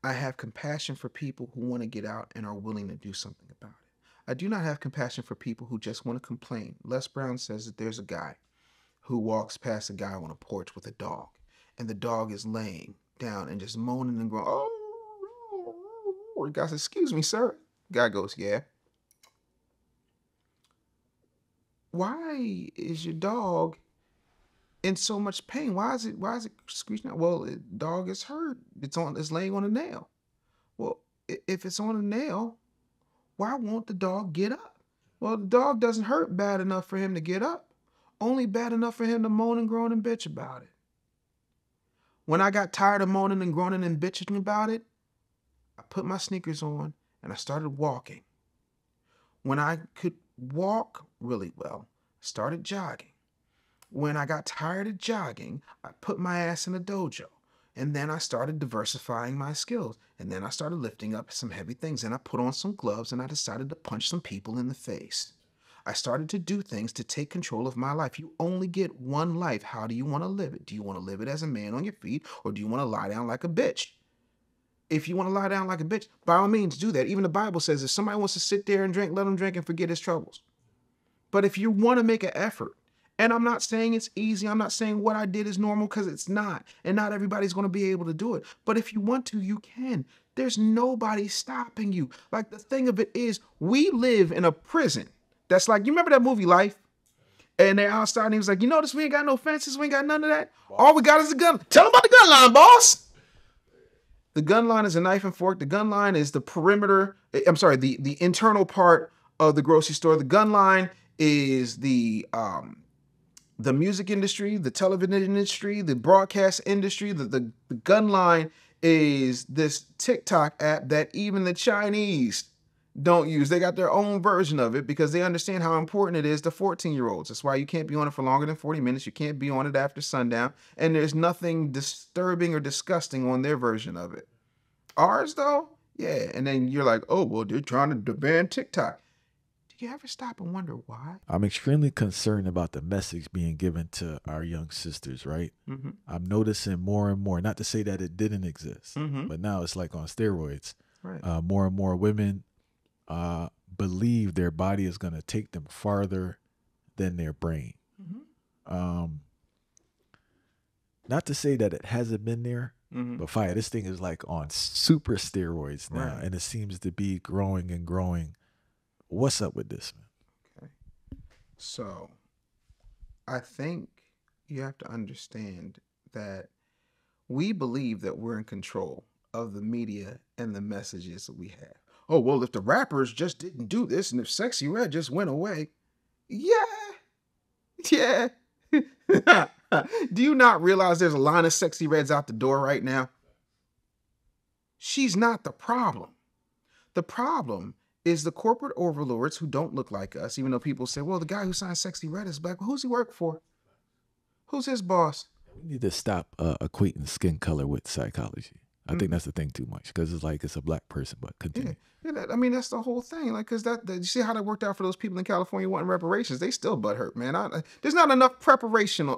I have compassion for people who want to get out and are willing to do something about it. I do not have compassion for people who just want to complain. Les Brown says that there's a guy who walks past a guy on a porch with a dog, and the dog is laying down and just moaning and groaning. Oh, the guy says, excuse me, sir. The guy goes, yeah. Why is your dog in so much pain? Why is it screeching out? Well, the dog is hurt. It's laying on a nail. Well, if it's on a nail, why won't the dog get up? Well, the dog doesn't hurt bad enough for him to get up. Only bad enough for him to moan and groan and bitch about it. When I got tired of moaning and groaning and bitching about it, I put my sneakers on and I started walking. When I could walk really well, I started jogging. When I got tired of jogging, I put my ass in a dojo. And then I started diversifying my skills. And then I started lifting up some heavy things. And I put on some gloves and I decided to punch some people in the face. I started to do things to take control of my life. You only get one life. How do you want to live it? Do you want to live it as a man on your feet, or do you want to lie down like a bitch? If you want to lie down like a bitch, by all means do that. Even the Bible says if somebody wants to sit there and drink, let them drink and forget his troubles. But if you want to make an effort, and I'm not saying it's easy, I'm not saying what I did is normal, because it's not. And not everybody's going to be able to do it. But if you want to, you can. There's nobody stopping you. Like, the thing of it is, we live in a prison. That's like, you remember that movie Life? And they're outside and he was like, you notice we ain't got no fences, we ain't got none of that. All we got is a gun. Tell them about the gun line, boss. The gun line is a knife and fork. The gun line is the perimeter. I'm sorry, the internal part of the grocery store. The gun line is the music industry, the television industry, the broadcast industry. The gun line is this TikTok app that even the Chinese don't use. They got their own version of it because they understand how important it is to 14-year-olds. That's why you can't be on it for longer than 40 minutes. You can't be on it after sundown. And there's nothing disturbing or disgusting on their version of it. Ours, though, yeah. And then you're like, oh, well, they're trying to ban TikTok. Do you ever stop and wonder why? I'm extremely concerned about the message being given to our young sisters, right? Mm-hmm. I'm noticing more and more, not to say that it didn't exist, but now it's like on steroids. Right. More and more women believe their body is going to take them farther than their brain. Not to say that it hasn't been there, but fire, this thing is like on super steroids now, and it seems to be growing and growing. What's up with this, man? Okay. So I think you have to understand that we believe that we're in control of the media and the messages that we have. Oh, well, if the rappers just didn't do this and if Sexy Red just went away, yeah. Do you not realize there's a line of Sexy Reds out the door right now? She's not the problem. The problem is the corporate overlords who don't look like us, even though people say, well, the guy who signed Sexy Red is black. Well, who's he work for? Who's his boss? We need to stop equating skin color with psychology. I think that's the thing too much, because it's like it's a black person, but continue. Yeah, I mean, that's the whole thing. Like, because you see how that worked out for those people in California wanting reparations. They still butthurt, man. There's not enough preparation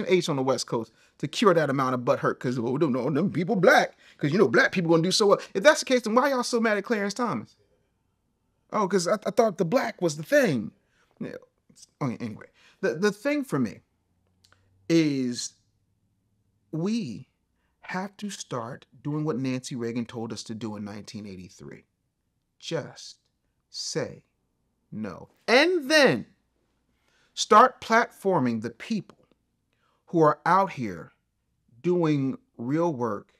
H on the West Coast to cure that amount of butthurt, because we don't know them people black, because, you know, black people going to do so well. If that's the case, then why y'all so mad at Clarence Thomas? Oh, because I thought the black was the thing. Yeah. Okay, anyway, the thing for me is we have to start doing what Nancy Reagan told us to do in 1983. Just say no. And then start platforming the people who are out here doing real work,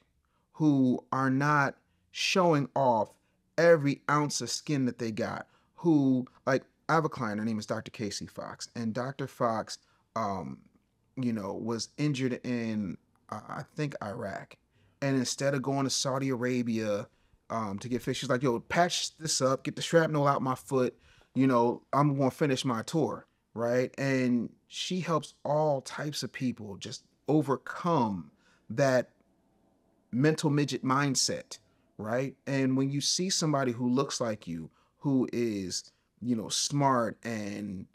who are not showing off every ounce of skin that they got, who, like, I have a client, her name is Dr. Casey Fox, and Dr. Fox, was injured in, I think, Iraq. And instead of going to Saudi Arabia to get fixed, she's like, yo, patch this up, get the shrapnel out my foot, I'm going to finish my tour, right? And she helps all types of people just overcome that mental midget mindset, right? And when you see somebody who looks like you, who is, smart and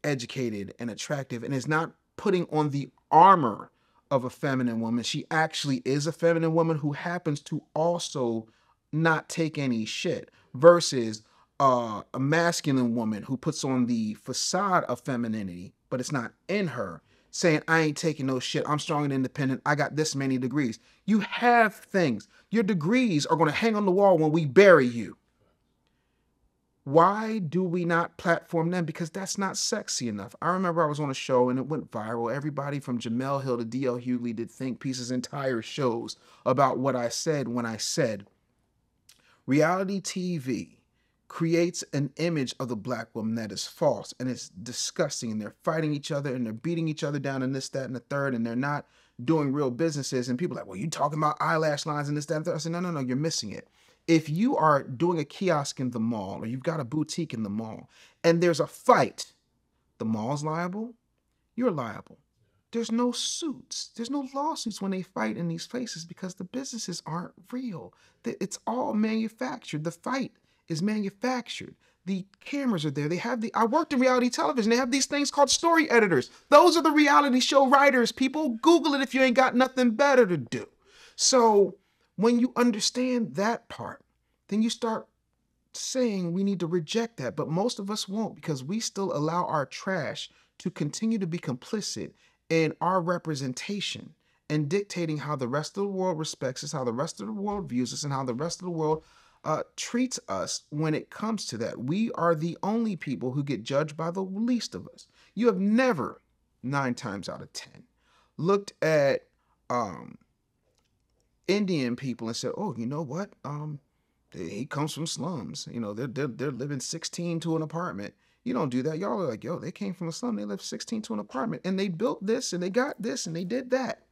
educated and attractive, and is not putting on the armor of a feminine woman, she actually is a feminine woman who happens to also not take any shit, versus a masculine woman who puts on the facade of femininity, but it's not in her, saying, I ain't taking no shit, I'm strong and independent, I got this many degrees. You have things. Your degrees are going to hang on the wall when we bury you. Why do we not platform them? Because that's not sexy enough. I remember I was on a show and it went viral. Everybody from Jamel Hill to D.L. Hughley did think pieces, entire shows about what I said when I said reality TV creates an image of the black woman that is false, and it's disgusting, and they're fighting each other and they're beating each other down and this, that, and the third, and they're not doing real businesses. And people are like, well, you talking about eyelash lines and this, that, and the third. I said, no, you're missing it. if you are doing a kiosk in the mall or you've got a boutique in the mall and there's a fight, the mall's liable, you're liable. There's no suits. There's no lawsuits when they fight in these places because the businesses aren't real. It's all manufactured. The fight is manufactured. The cameras are there. I worked in reality television. They have these things called story editors. Those are the reality show writers. People, Google it if you ain't got nothing better to do. So when you understand that part, then you start saying we need to reject that. But most of us won't, because we still allow our trash to continue to be complicit in our representation and dictating how the rest of the world respects us, how the rest of the world views us, and how the rest of the world treats us when it comes to that. We are the only people who get judged by the least of us. You have never, 9 times out of 10, looked at Indian people and said, oh, you know what? He comes from slums. You know, they're living 16 to an apartment. You don't do that. Y'all are like, yo, they came from a slum. They lived 16 to an apartment and they built this and they got this and they did that.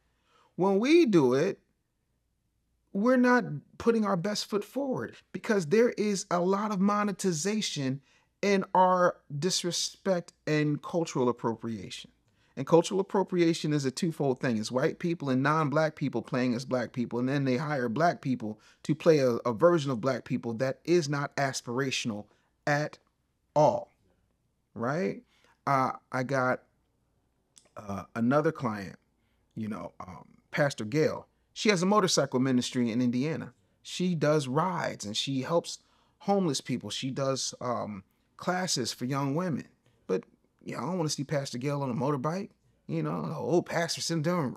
When we do it, we're not putting our best foot forward because there is a lot of monetization in our disrespect and cultural appropriation. And cultural appropriation is a twofold thing. It's white people and non-black people playing as black people, and then they hire black people to play a version of black people that is not aspirational at all, right? I got another client, Pastor Gail. She has a motorcycle ministry in Indiana. She does rides and she helps homeless people. She does classes for young women. But I don't want to see Pastor Gail on a motorbike. The old pastor sitting down.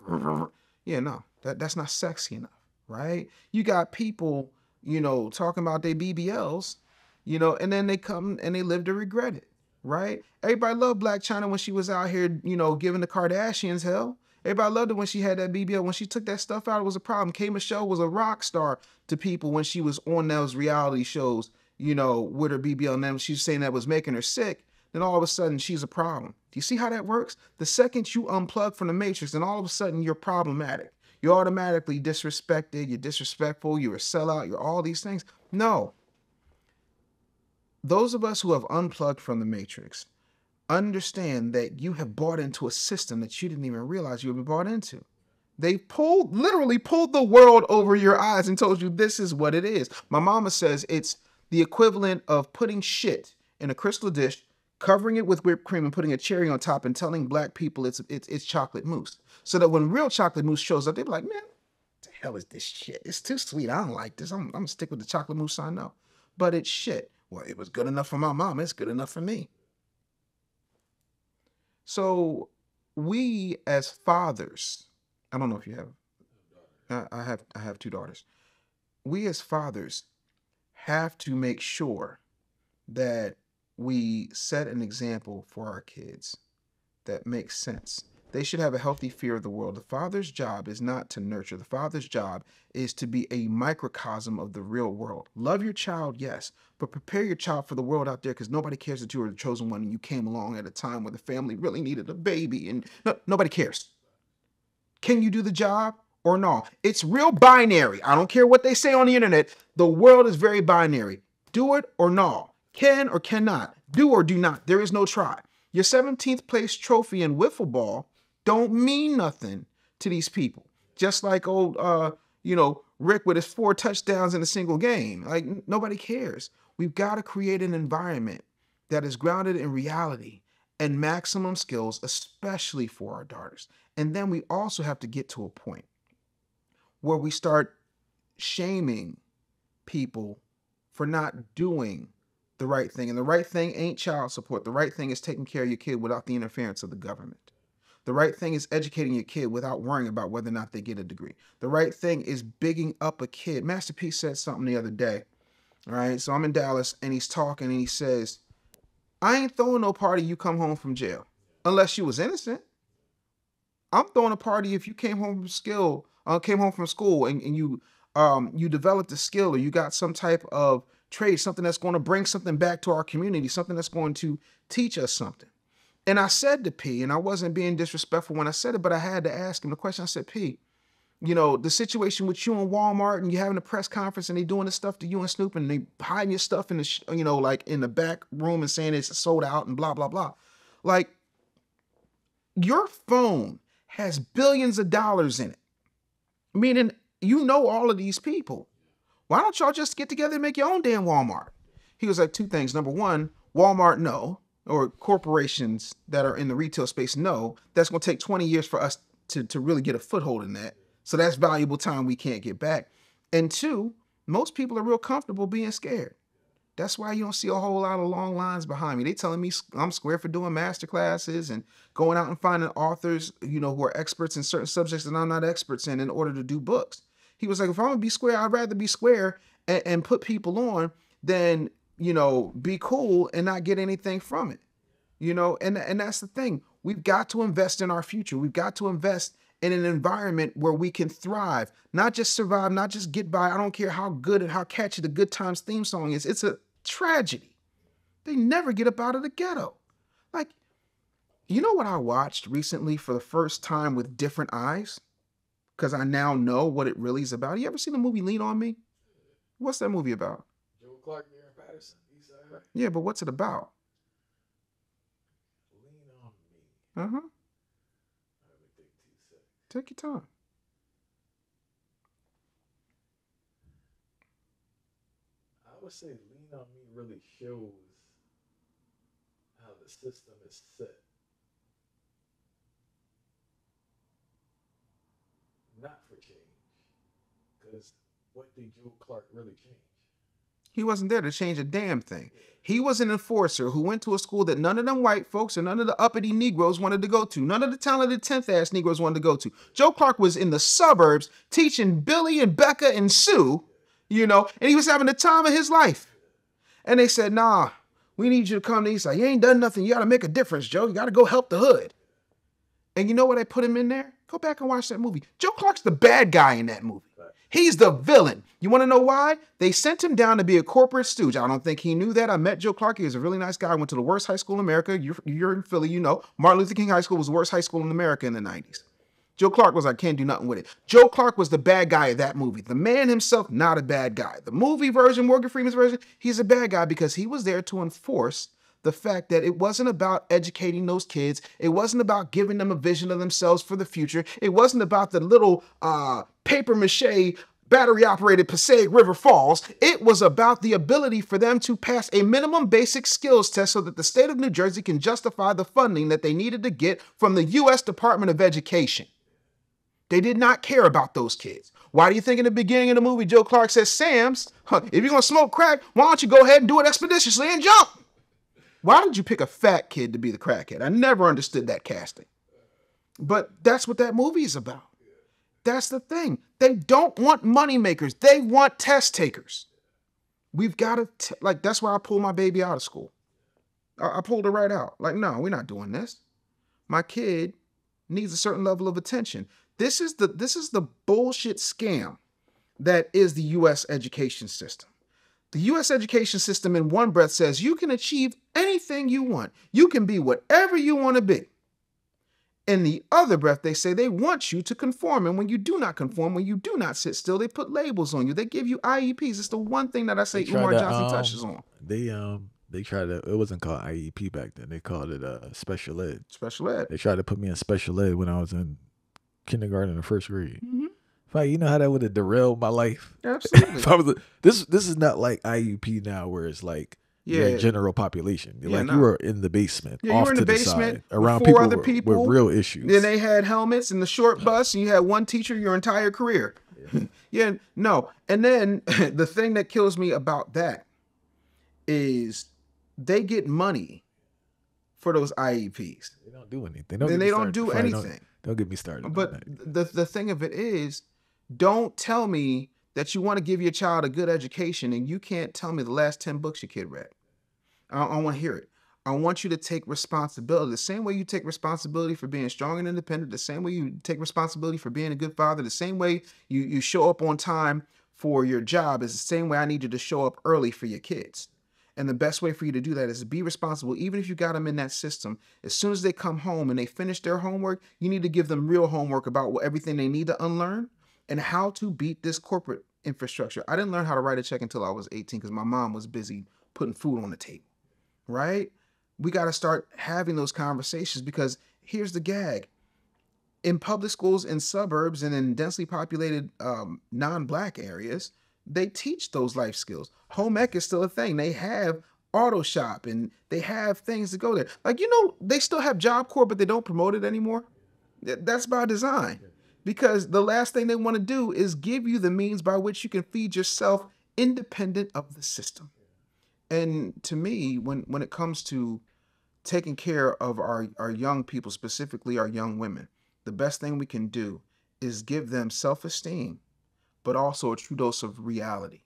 No, that's not sexy enough, right? You got people, talking about their BBLs, and then they come and they live to regret it, right? Everybody loved Black China when she was out here, giving the Kardashians hell. Everybody loved it when she had that BBL. When she took that stuff out, it was a problem. K. Michelle was a rock star to people when she was on those reality shows, with her BBL. And then she was saying that was making her sick. Then all of a sudden, she's a problem. Do you see how that works? The second you unplug from the matrix, then all of a sudden, you're problematic. You're automatically disrespected. You're disrespectful. You're a sellout. You're all these things. No. Those of us who have unplugged from the matrix understand that you have bought into a system that you didn't even realize you had been bought into. They literally pulled the world over your eyes and told you this is what it is. My mama says it's the equivalent of putting shit in a crystal dish, covering it with whipped cream and putting a cherry on top and telling black people it's chocolate mousse. So that when real chocolate mousse shows up, they're like, man, what the hell is this shit? It's too sweet. I don't like this. I'm gonna stick with the chocolate mousse I know. But it's shit. Well, it was good enough for my mom. It's good enough for me. So we as fathers, I don't know if you have, I have 2 daughters. We as fathers have to make sure that we set an example for our kids that makes sense. They should have a healthy fear of the world. The father's job is not to nurture. The father's job is to be a microcosm of the real world. Love your child, yes, but prepare your child for the world out there because nobody cares that you were the chosen one and you came along at a time where the family really needed a baby and nobody cares. Can you do the job or no? It's real binary. I don't care what they say on the internet. The world is very binary. Do it or no. Can or cannot. Do or do not. There is no try. Your 17th place trophy in wiffle ball don't mean nothing to these people. Just like old, Rick with his 4 touchdowns in a single game. Like, nobody cares. We've got to create an environment that is grounded in reality and maximum skills, especially for our daughters. And then we also have to get to a point where we start shaming people for not doing the right thing. And the right thing ain't child support. The right thing is taking care of your kid without the interference of the government. The right thing is educating your kid without worrying about whether or not they get a degree. The right thing is bigging up a kid. Master P said something the other day. All right, so I'm in Dallas and he's talking and he says, I ain't throwing no party you come home from jail unless you was innocent. I'm throwing a party if you came home from school and you developed a skill or you got some type of trade, something that's going to bring something back to our community, something that's going to teach us something. And I said to P, and I wasn't being disrespectful when I said it, but I had to ask him the question. I said, P, You know, the situation with you in Walmart and you having a press conference and they doing this stuff to you and Snoop and they hiding your stuff in the, you know, like in the back room and saying it's sold out and blah, blah, blah. Like, your phone has billions of dollars in it. Meaning, you know all of these people. Why don't y'all just get together and make your own damn Walmart? He was like, two things. Number one, Walmart, no, or corporations that are in the retail space, no. That's going to take 20 years for us to really get a foothold in that. So that's valuable time we can't get back. And two, most people are real comfortable being scared. That's why you don't see a whole lot of long lines behind me. They telling me I'm square for doing master classes and going out and finding authors, you know, who are experts in certain subjects that I'm not experts in order to do books. He was like, if I'm gonna be square, I'd rather be square and put people on than, you know, be cool and not get anything from it. You know, and that's the thing. We've got to invest in our future. We've got to invest in an environment where we can thrive, not just survive, not just get by. I don't care how good and how catchy the Good Times theme song is. It's a tragedy. They never get up out of the ghetto. Like, you know what I watched recently for the first time with different eyes? Because I now know what it really is about. You ever seen the movie Lean On Me? What's that movie about? Joe Clark, Aaron Patterson, Eastside. Yeah, but what's it about? Lean on me. Uh-huh. Let me think 2 seconds. Take your time. I would say Lean on Me really shows how the system is set. Not for change. Because what did Joe Clark really change? He wasn't there to change a damn thing. He was an enforcer who went to a school that none of them white folks and none of the uppity Negroes wanted to go to. None of the talented 10th ass Negroes wanted to go to. Joe Clark was in the suburbs teaching Billy and Becca and Sue, you know, and he was having the time of his life. And they said, nah, we need you to come to the East Side. You ain't done nothing. You got to make a difference, Joe. You got to go help the hood. And you know why they put him in there? Go back and watch that movie. Joe Clark's the bad guy in that movie. He's the villain. You want to know why? They sent him down to be a corporate stooge. I don't think he knew that. I met Joe Clark. He was a really nice guy. I went to the worst high school in America. You're in Philly, you know. Martin Luther King High School was the worst high school in America in the 90s. Joe Clark was like, can't do nothing with it. Joe Clark was the bad guy of that movie. The man himself, not a bad guy. The movie version, Morgan Freeman's version, he's a bad guy because he was there to enforce the fact that it wasn't about educating those kids. It wasn't about giving them a vision of themselves for the future. It wasn't about the little paper mache battery-operated Passaic River Falls. It was about the ability for them to pass a minimum basic skills test so that the state of New Jersey can justify the funding that they needed to get from the U.S. Department of Education. They did not care about those kids. Why do you think in the beginning of the movie, Joe Clark says, Sam's, if you're going to smoke crack, why don't you go ahead and do it expeditiously and jump? Why did you pick a fat kid to be the crackhead? I never understood that casting. But that's what that movie is about. That's the thing. They don't want money makers. They want test takers. We've got to, that's why I pulled my baby out of school. I pulled her right out. Like, no, we're not doing this. My kid needs a certain level of attention. This is the bullshit scam that is the U.S. education system. The U.S. education system in one breath says you can achieve anything you want. You can be whatever you want to be. In the other breath, they say they want you to conform. And when you do not conform, when you do not sit still, they put labels on you. They give you IEPs. It's the one thing that I say Umar Johnson touches on. They tried to, it wasn't called IEP back then. They called it special ed. Special ed. They tried to put me in special ed when I was in kindergarten or first grade. Mm-hmm. Like, you know how that would have derailed my life? Absolutely. This is not like IEP now where it's like your general population. You were in the basement, off to the side, around four other people with real issues. Then they had helmets in the short bus, and you had one teacher your entire career. No. And then the thing that kills me about that is they get money for those IEPs. They don't do anything. They don't do anything. Don't get me started. But the thing of it is, don't tell me that you want to give your child a good education and you can't tell me the last 10 books your kid read. I want to hear it. I want you to take responsibility. The same way you take responsibility for being strong and independent, the same way you take responsibility for being a good father, the same way you show up on time for your job is the same way I need you to show up early for your kids. And the best way for you to do that is to be responsible. Even if you got them in that system, as soon as they come home and they finish their homework, you need to give them real homework about everything they need to unlearn. and how to beat this corporate infrastructure. I didn't learn how to write a check until I was 18 because my mom was busy putting food on the table, right? We got to start having those conversations because here's the gag. In public schools in suburbs and in densely populated non-Black areas, they teach those life skills. Home ec is still a thing. They have auto shop and they have things to go there. Like, they still have Job Corps, but they don't promote it anymore. That's by design, because the last thing they want to do is give you the means by which you can feed yourself independent of the system. And to me, when it comes to taking care of our young people, specifically our young women, the best thing we can do is give them self-esteem, but also a true dose of reality.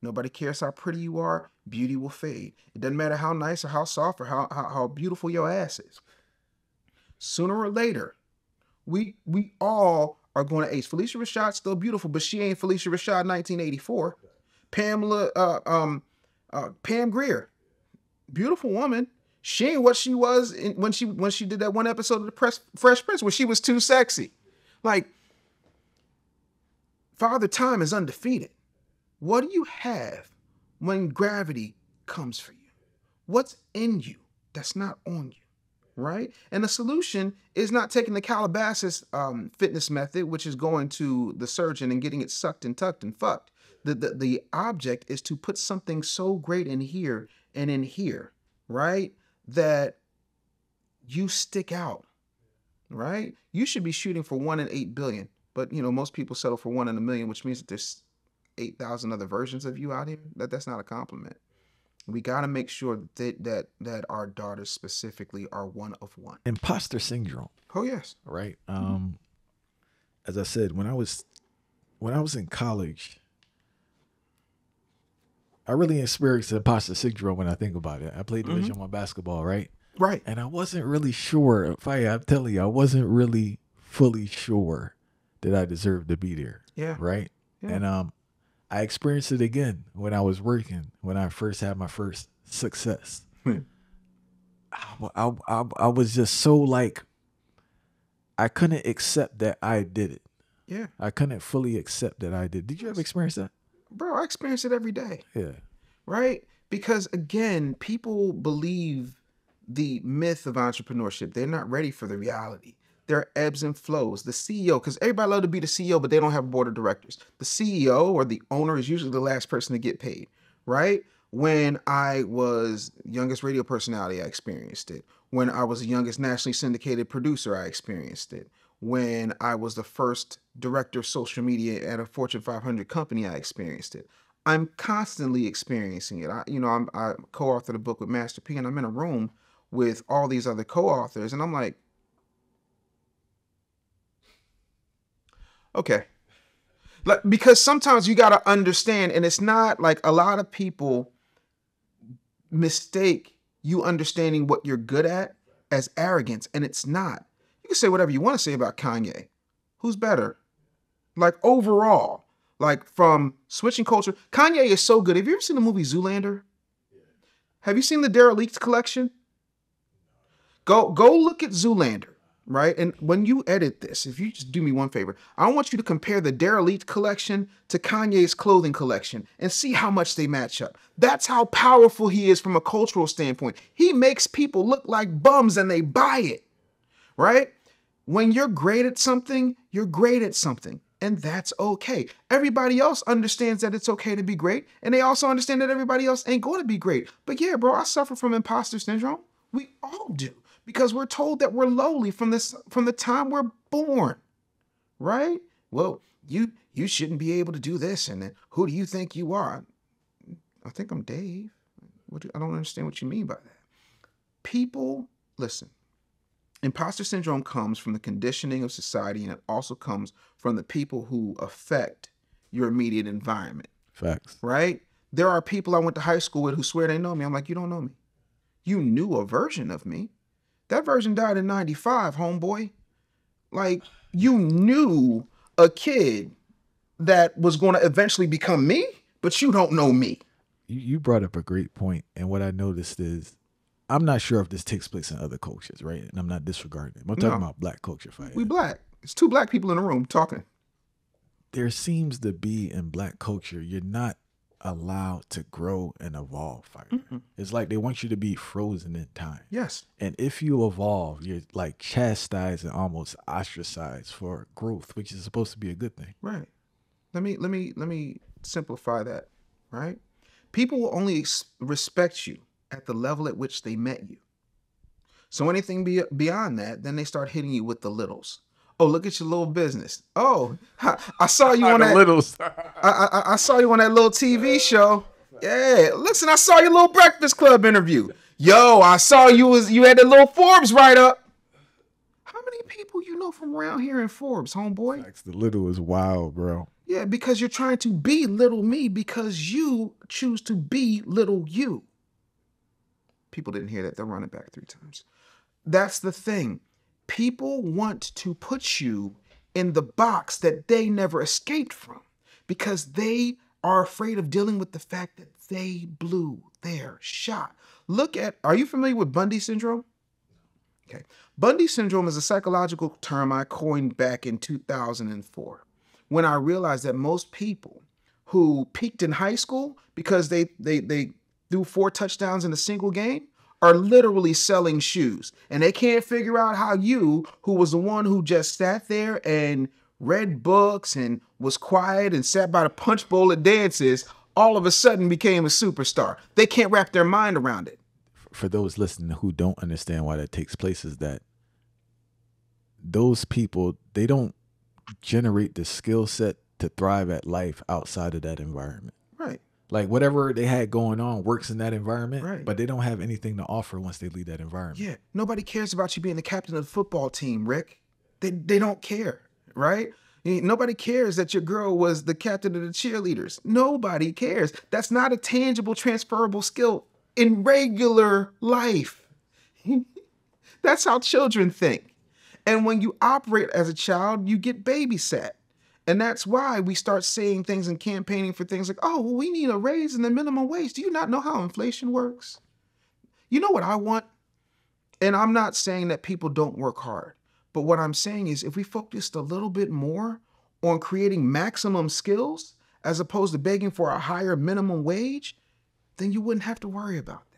Nobody cares how pretty you are. Beauty will fade. It doesn't matter how nice or how soft or how beautiful your ass is. Sooner or later, we all are going to age. Felicia Rashad's still beautiful, but she ain't Felicia Rashad 1984. Pam Grier, beautiful woman. She ain't what she was when she did that one episode of the Fresh Prince where she was too sexy. Like, Father Time is undefeated. What do you have when gravity comes for you? What's in you that's not on you, right? And the solution is not taking the Calabasas fitness method, which is going to the surgeon and getting it sucked and tucked and fucked. The object is to put something so great in here and in here, right? That you stick out, right? You should be shooting for 1 in 8 billion. But, most people settle for 1 in a million, which means that there's 8,000 other versions of you out here. That's not a compliment. We got to make sure that our daughters specifically are one of one. Imposter syndrome. Oh, yes. Right. As I said, when I was in college, I really experienced imposter syndrome when I think about it. I played Division I basketball, right? Right. And I wasn't really sure. I'm telling you, I wasn't really fully sure that I deserved to be there. Yeah. Right. Yeah. And I experienced it again when I was working, when I first had my first success. I was just so like, I couldn't accept that I did it. Yeah. I couldn't fully accept that I did. Did you ever experience that? Bro, I experience it every day. Yeah. Right? Because again, people believe the myth of entrepreneurship. They're not ready for the reality. There are ebbs and flows. The CEO, because everybody loves to be the CEO, but they don't have a board of directors. The CEO or the owner is usually the last person to get paid, right? When I was youngest radio personality, I experienced it. When I was the youngest nationally syndicated producer, I experienced it. When I was the first director of social media at a Fortune 500 company, I experienced it. I'm constantly experiencing it. I co-authored a book with Master P, and I'm in a room with all these other co-authors, and I'm like, okay. Because sometimes you got to understand, and it's not like a lot of people mistake you understanding what you're good at as arrogance, and it's not. You can say whatever you want to say about Kanye. Who's better? Like overall, like from switching culture, Kanye is so good. Have you ever seen the movie Zoolander? Have you seen the Derelict collection? Go look at Zoolander. Right? And when you edit this, if you just do me one favor, I want you to compare the Derelict collection to Kanye's clothing collection and see how much they match up. That's how powerful he is from a cultural standpoint. He makes people look like bums and they buy it. Right? When you're great at something, you're great at something. And that's okay. Everybody else understands that it's okay to be great. And they also understand that everybody else ain't going to be great. But yeah, bro, I suffer from imposter syndrome. We all do. Because we're told that we're lowly from the time we're born, right? Well, you shouldn't be able to do this, and who do you think you are? I think I'm Dave. I don't understand what you mean by that. People, listen, imposter syndrome comes from the conditioning of society, and it also comes from the people who affect your immediate environment. Facts. Right? There are people I went to high school with who swear they know me. I'm like, you don't know me. You knew a version of me. That version died in 95, homeboy. Like, you knew a kid that was going to eventually become me, but you don't know me. You brought up a great point, and what I noticed is, I'm not sure if this takes place in other cultures, right? And I'm not disregarding it. I'm talking about Black culture. We Black. It's 2 Black people in the room talking. there seems to be in Black culture, you're not allowed to grow and evolve. It's like they want you to be frozen in time. Yes. And if you evolve, you're like chastised and almost ostracized for growth, which is supposed to be a good thing. Right. Let me simplify that, right? People will only respect you at the level at which they met you. So anything beyond that, then they start hitting you with the littles. Oh, look at your little business. Oh, I saw you on that. Littles. I saw you on that little TV show. Yeah, listen, I saw your little Breakfast Club interview. Yo, I saw you had that little Forbes write-up. How many people you know from around here in Forbes, homeboy? The little is wild, bro. Yeah, because you're trying to be little me because you choose to be little you. People didn't hear that. They'll run it back 3 times. That's the thing. People want to put you in the box that they never escaped from because they are afraid of dealing with the fact that they blew their shot. Are you familiar with Bundy syndrome? Okay. Bundy syndrome is a psychological term I coined back in 2004 when I realized that most people who peaked in high school because they threw 4 touchdowns in a single game are literally selling shoes. And they can't figure out how you, who was the one who just sat there and read books and was quiet and sat by the punch bowl at dances, all of a sudden became a superstar. They can't wrap their mind around it. For those listening who don't understand why that takes place, is that those people, they don't generate the skill set to thrive at life outside of that environment. Right. Like whatever they had going on works in that environment, right, but they don't have anything to offer once they leave that environment. Yeah. Nobody cares about you being the captain of the football team, Rick. They don't care, right? Nobody cares that your girl was the captain of the cheerleaders. Nobody cares. That's not a tangible, transferable skill in regular life. That's how children think. And when you operate as a child, you get babysat. And that's why we start saying things and campaigning for things like, oh, well, we need a raise in the minimum wage. Do you not know how inflation works? You know what I want? And I'm not saying that people don't work hard. But what I'm saying is if we focused a little bit more on creating maximum skills as opposed to begging for a higher minimum wage, then you wouldn't have to worry about that.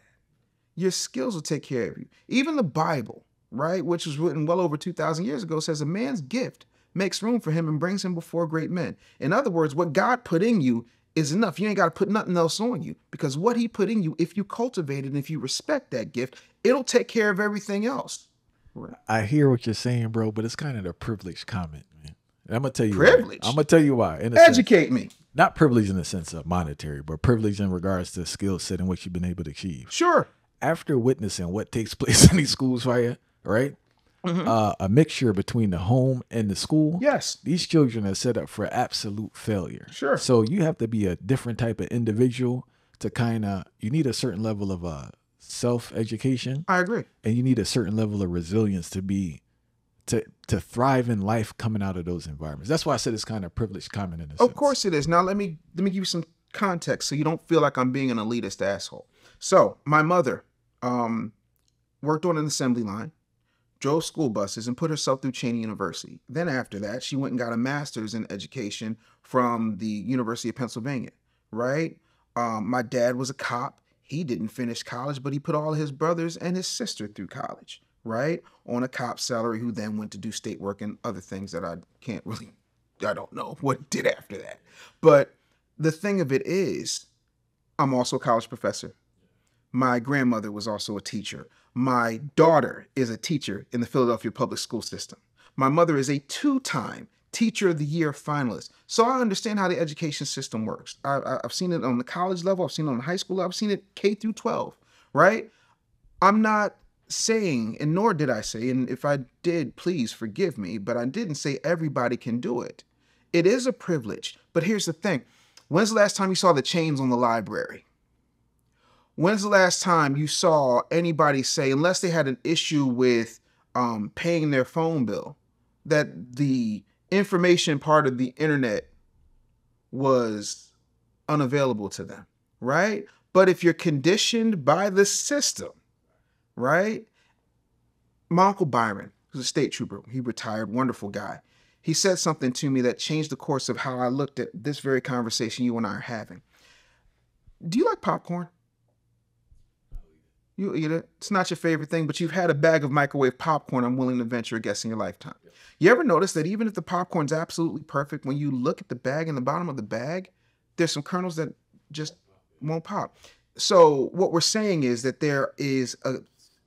Your skills will take care of you. Even the Bible, right, which was written well over 2,000 years ago, says a man's gift makes room for him and brings him before great men. In other words, what God put in you is enough. You ain't got to put nothing else on you because what he put in you, if you cultivate it and if you respect that gift, it'll take care of everything else. Right. I hear what you're saying, bro, but it's kind of a privileged comment, man. And I'm going to tell you privilege. why. I'm going to tell you why. Educate me. Not privilege in the sense of monetary, but privilege in regards to skill set and what you've been able to achieve. Sure. After witnessing what takes place in these schools for you, right? Mm-hmm. A mixture between the home and the school. Yes. These children are set up for absolute failure. Sure. So you have to be a different type of individual to you need a certain level of self-education. I agree. And you need a certain level of resilience to thrive in life coming out of those environments. That's why I said it's kind of privileged comment in a sense. Of course it is. Now let me give you some context so you don't feel like I'm being an elitist asshole. So my mother worked on an assembly line, drove school buses, and put herself through Cheney University. Then after that, she went and got a master's in education from the University of Pennsylvania, right? My dad was a cop. He didn't finish college, but he put all his brothers and his sister through college, right? On a cop salary, who then went to do state work and other things that I don't know what he did after that. But the thing of it is, I'm also a college professor. My grandmother was also a teacher. My daughter is a teacher in the Philadelphia public school system. My mother is a 2-time Teacher of the Year finalist. So I understand how the education system works. I've seen it on the college level. I've seen it on the high school level. I've seen it K through 12, right? I'm not saying, and nor did I say, and if I did, please forgive me, but I didn't say everybody can do it. It is a privilege. But here's the thing. When's the last time you saw the chains on the library? When's the last time you saw anybody say, unless they had an issue with paying their phone bill, that the information part of the internet was unavailable to them, right? But if you're conditioned by the system, right? My Uncle Byron, who's a state trooper, he retired, wonderful guy. He said something to me that changed the course of how I looked at this very conversation you and I are having. Do you like popcorn? You eat it. It's not your favorite thing, but you've had a bag of microwave popcorn, I'm willing to venture a guess, in your lifetime. You ever notice that even if the popcorn's absolutely perfect, when you look at the bag and the bottom of the bag, there's some kernels that just won't pop? So what we're saying is that there is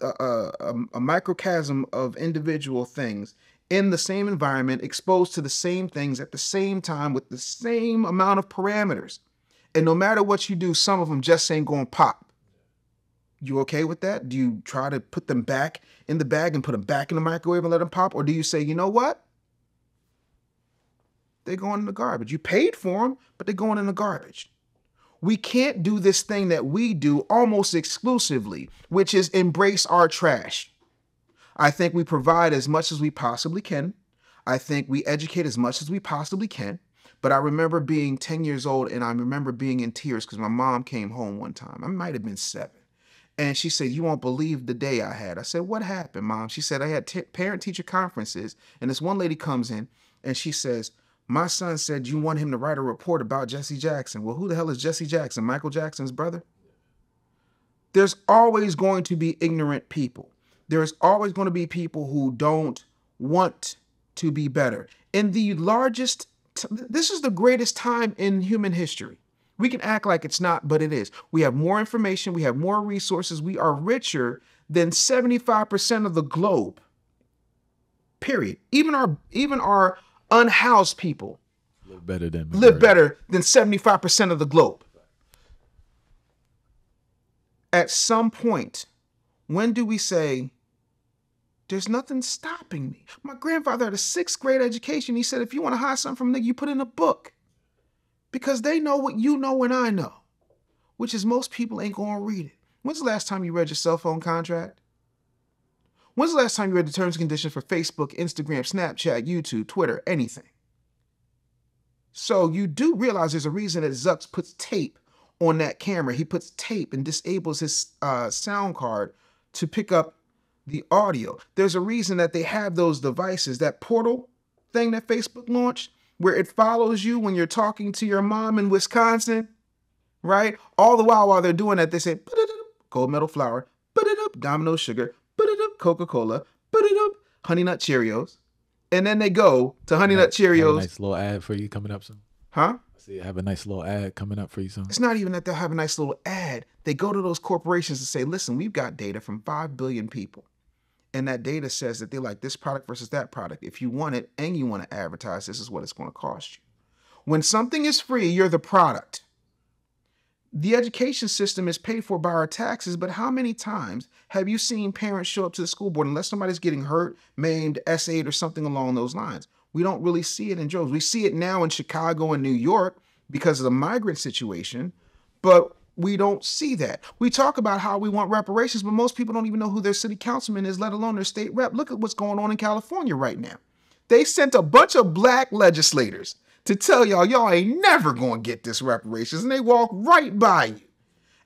a microcosm of individual things in the same environment, exposed to the same things at the same time with the same amount of parameters. And no matter what you do, some of them just ain't going to pop. You okay with that? Do you try to put them back in the bag and put them back in the microwave and let them pop? Or do you say, you know what? They're going in the garbage. You paid for them, but they're going in the garbage. We can't do this thing that we do almost exclusively, which is embrace our trash. I think we provide as much as we possibly can. I think we educate as much as we possibly can. But I remember being 10 years old, and I remember being in tears because my mom came home one time. I might have been 7. And she said, you won't believe the day I had. I said, what happened, Mom? She said, I had parent-teacher conferences, and this one lady comes in, and she says, my son said you want him to write a report about Jesse Jackson. Well, who the hell is Jesse Jackson? Michael Jackson's brother? There's always going to be ignorant people. There's always going to be people who don't want to be better. In the largest, this is the greatest time in human history. We can act like it's not, but it is. We have more information. We have more resources. We are richer than 75% of the globe. Period. Even our unhoused people live better than 75% of the globe. At some point, when do we say, there's nothing stopping me? My grandfather had a 6th grade education. He said, if you want to hide something from nigga, you put in a book. Because they know what you know and I know, which is most people ain't going to read it. When's the last time you read your cell phone contract? When's the last time you read the terms and conditions for Facebook, Instagram, Snapchat, YouTube, Twitter, anything? So you do realize there's a reason that Zucks puts tape on that camera. He puts tape and disables his sound card to pick up the audio. There's a reason that they have those devices, that portal thing that Facebook launched, where it follows you when you're talking to your mom in Wisconsin, right? All the while they're doing that, they say, gold medal flour, Domino's sugar, Coca-Cola, Honey Nut Cheerios. And then they go to Honey Nut Cheerios. Have a nice little ad for you coming up soon. Huh? See, I have a nice little ad coming up for you soon. It's not even that they'll have a nice little ad. They go to those corporations and say, listen, we've got data from 5 billion people. And that data says that they like this product versus that product. If you want it and you want to advertise, this is what it's going to cost you. When something is free, you're the product. The education system is paid for by our taxes, but how many times have you seen parents show up to the school board unless somebody's getting hurt, maimed, essayed, or something along those lines? We don't really see it in droves. We see it now in Chicago and New York because of the migrant situation, but we don't see that. We talk about how we want reparations, but most people don't even know who their city councilman is, let alone their state rep. Look at what's going on in California right now. They sent a bunch of black legislators to tell y'all ain't never going to get this reparations, and they walk right by you.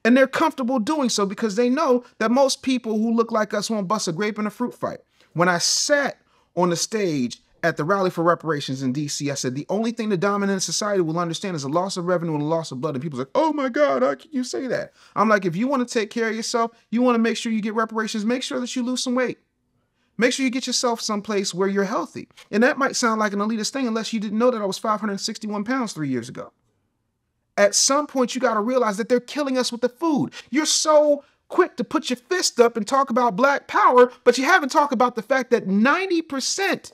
And they're comfortable doing so because they know that most people who look like us won't bust a grape in a fruit fight. When I sat on the stage at the rally for reparations in DC, I said, the only thing the dominant society will understand is the loss of revenue and the loss of blood. And people's like, oh my God, how can you say that? I'm like, if you want to take care of yourself, you want to make sure you get reparations, make sure that you lose some weight. Make sure you get yourself someplace where you're healthy. And that might sound like an elitist thing unless you didn't know that I was 561 pounds 3 years ago. At some point, you got to realize that they're killing us with the food. You're so quick to put your fist up and talk about black power, but you haven't talked about the fact that 90%,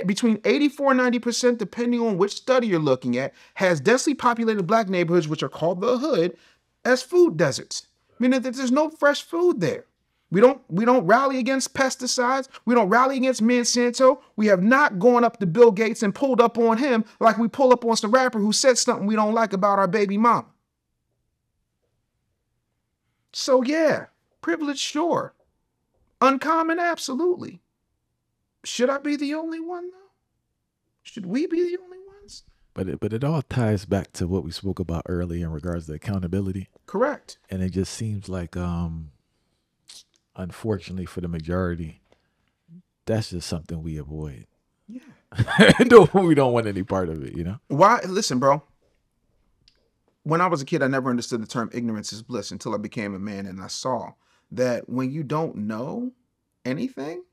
between 84 and 90%, depending on which study you're looking at, has densely populated black neighborhoods, which are called the hood, as food deserts. Meaning that there's no fresh food there. We don't rally against pesticides. We don't rally against Monsanto. We have not gone up to Bill Gates and pulled up on him like we pull up on some rapper who said something we don't like about our baby mama. So yeah, privilege, sure. Uncommon, absolutely. Should I be the only one though? Should we be the only ones? But it all ties back to what we spoke about earlier in regards to accountability. Correct. And it just seems like unfortunately for the majority, that's just something we avoid. Yeah. No, we don't want any part of it, you know? Why? Listen, bro. When I was a kid, I never understood the term ignorance is bliss until I became a man and I saw that when you don't know anything,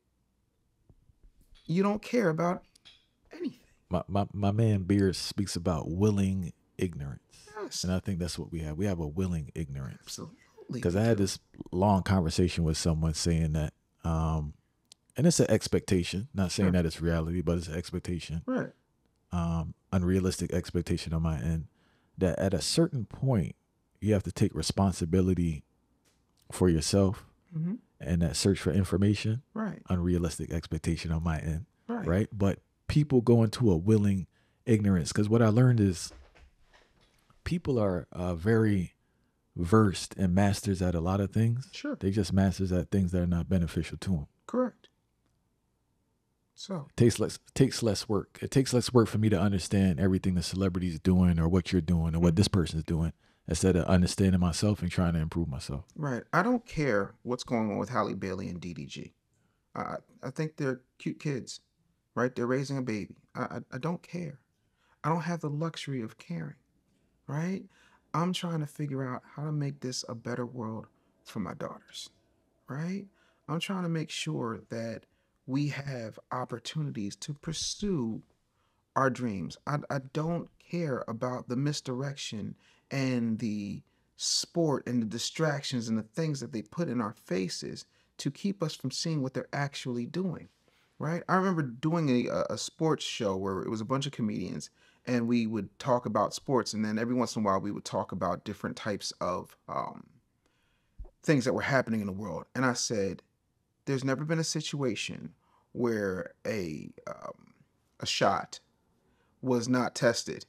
you don't care about anything. My man Beard speaks about willing ignorance. Yes. And I think that's what we have. We have a willing ignorance. Absolutely. Because I had this long conversation with someone saying that, and it's an expectation, not saying that it's reality, but it's an expectation. Right. Unrealistic expectation on my end, that at a certain point, you have to take responsibility for yourself and that search for information. Right. Unrealistic expectation on my end. Right. But people go into a willing ignorance, because what I learned is people are very versed and masters at a lot of things. Sure. They just masters at things that are not beneficial to them. Correct. So It takes less work. It takes less work for me to understand everything the celebrity's doing or what you're doing or what this person's doing, instead of understanding myself and trying to improve myself. right. I don't care what's going on with Halle Bailey and DDG. I think they're cute kids, right? They're raising a baby. I don't care. I don't have the luxury of caring, right? I'm trying to figure out how to make this a better world for my daughters, right? I'm trying to make sure that we have opportunities to pursue our dreams. I don't care about the misdirection and the sport and the distractions and the things that they put in our faces to keep us from seeing what they're actually doing, right? I remember doing a sports show where it was a bunch of comedians and we would talk about sports, and then every once in a while we would talk about different types of things that were happening in the world. And I said, there's never been a situation where a shot was not tested.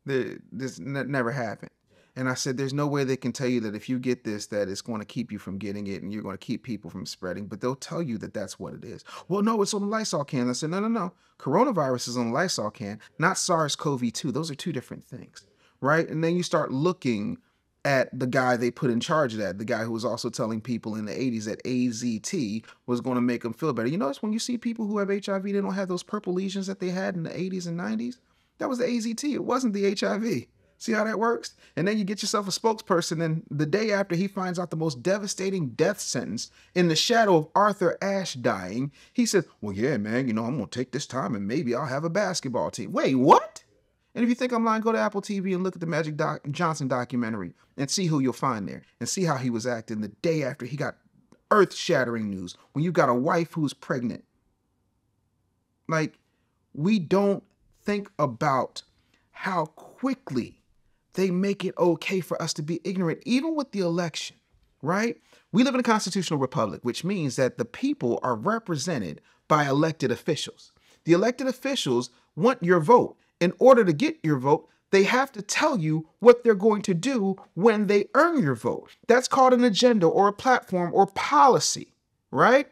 This never happened. And I said, there's no way they can tell you that if you get this, that it's going to keep you from getting it and you're going to keep people from spreading, but they'll tell you that that's what it is. Well, no, it's on the Lysol can. I said, no. Coronavirus is on the Lysol can, not SARS-CoV-2. Those are two different things, right? And then you start looking at the guy they put in charge of that, the guy who was also telling people in the 80s that AZT was going to make them feel better. You notice when you see people who have HIV, they don't have those purple lesions that they had in the 80s and 90s? That was the AZT. It wasn't the HIV. See how that works? And then you get yourself a spokesperson, and the day after he finds out the most devastating death sentence in the shadow of Arthur Ashe dying, he says, well, yeah, man, I'm going to take this time and maybe I'll have a basketball team. Wait, what? And if you think I'm lying, go to Apple TV and look at the Magic Johnson documentary and see who you'll find there and see how he was acting the day after he got earth-shattering news when you got a wife who's pregnant. Like, we don't think about how quickly they make it okay for us to be ignorant, even with the election, right? We live in a constitutional republic, which means that the people are represented by elected officials. The elected officials want your vote. In order to get your vote, they have to tell you what they're going to do when they earn your vote. That's called an agenda or a platform or policy, right?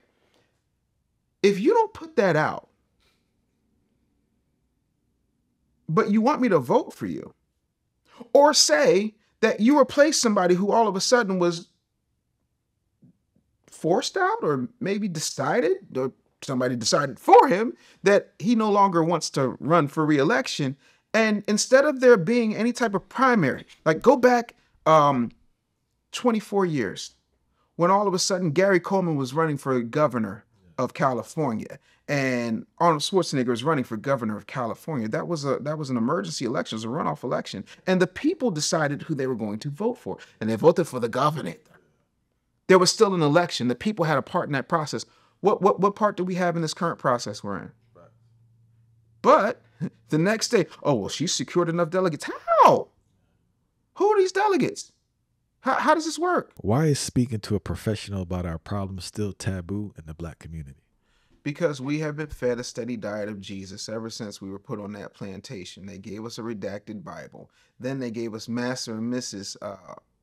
If you don't put that out, but you want me to vote for you, or say that you replace somebody who all of a sudden was forced out or maybe decided, or somebody decided for him that he no longer wants to run for re-election. And instead of there being any type of primary, like go back 24 years when all of a sudden Gary Coleman was running for governor of California and Arnold Schwarzenegger was running for governor of California. That was an emergency election, it was a runoff election. And the people decided who they were going to vote for. And they voted for the governor. There was still an election. The people had a part in that process. What part do we have in this current process we're in? Right. But the next day, oh, well, she's secured enough delegates. How? Who are these delegates? How does this work? Why is speaking to a professional about our problems still taboo in the Black community? Because we have been fed a steady diet of Jesus ever since we were put on that plantation. They gave us a redacted Bible. Then they gave us Master and Mrs.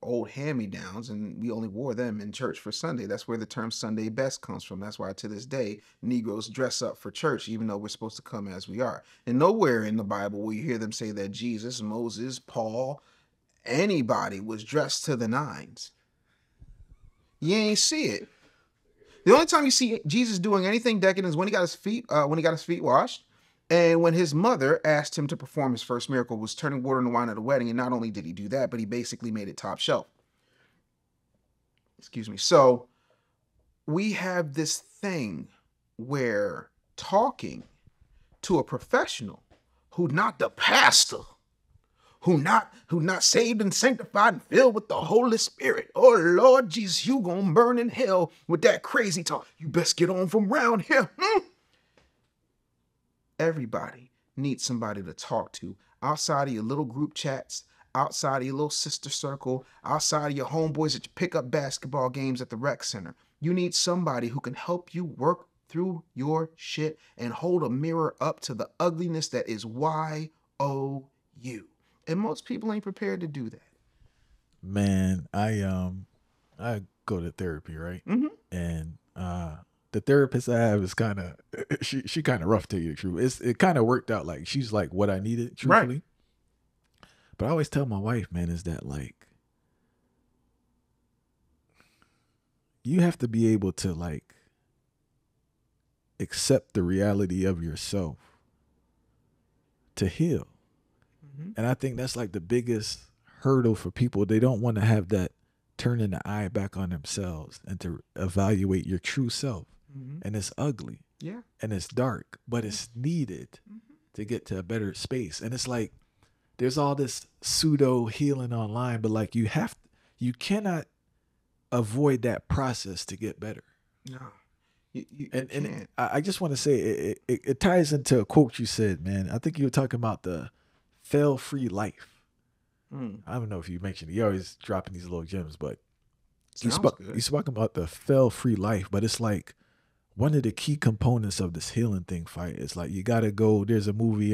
Old hand-me-downs, and we only wore them in church for Sunday. That's where the term Sunday best comes from. That's why to this day, Negroes dress up for church, even though we're supposed to come as we are. And nowhere in the Bible will you hear them say that Jesus, Moses, Paul, anybody was dressed to the nines. You ain't see it. The only time you see Jesus doing anything decadent is when he got his feet washed, And when his mother asked him to perform his first miracle, was turning water into wine at a wedding, and not only did he do that, but he basically made it top shelf. Excuse me. So we have this thing where talking to a professional who not the pastor, who not saved and sanctified and filled with the Holy Spirit. Oh Lord Jesus, you gonna burn in hell with that crazy talk. You best get on from around here. Everybody needs somebody to talk to outside of your little group chats, outside of your little sister circle, outside of your homeboys at your pickup basketball games at the rec center. You need somebody who can help you work through your shit and hold a mirror up to the ugliness that is YOU. And most people ain't prepared to do that. Man, I go to therapy, right? Mm-hmm. And the therapist I have is kind of she kind of rough, to tell you the truth. It kind of worked out. Like, she's like what I needed, truthfully. Right. But I always tell my wife, man, is that like you have to be able to like accept the reality of yourself to heal. Mm-hmm. And I think that's like the biggest hurdle for people. They don't want to have that turning the eye back on themselves and to evaluate your true self. Mm-hmm. And it's ugly. Yeah. And it's dark, but it's needed to get to a better space. And it's like there's all this pseudo healing online, but like you cannot avoid that process to get better. No. And I just want to say it ties into a quote you said, man. I think you were talking about the fail-free life. I don't know if you mentioned it. You're always dropping these little gems, but you spoke about the fail-free life. But it's like one of the key components of this healing thing, fight. It's like you gotta go. There's a movie.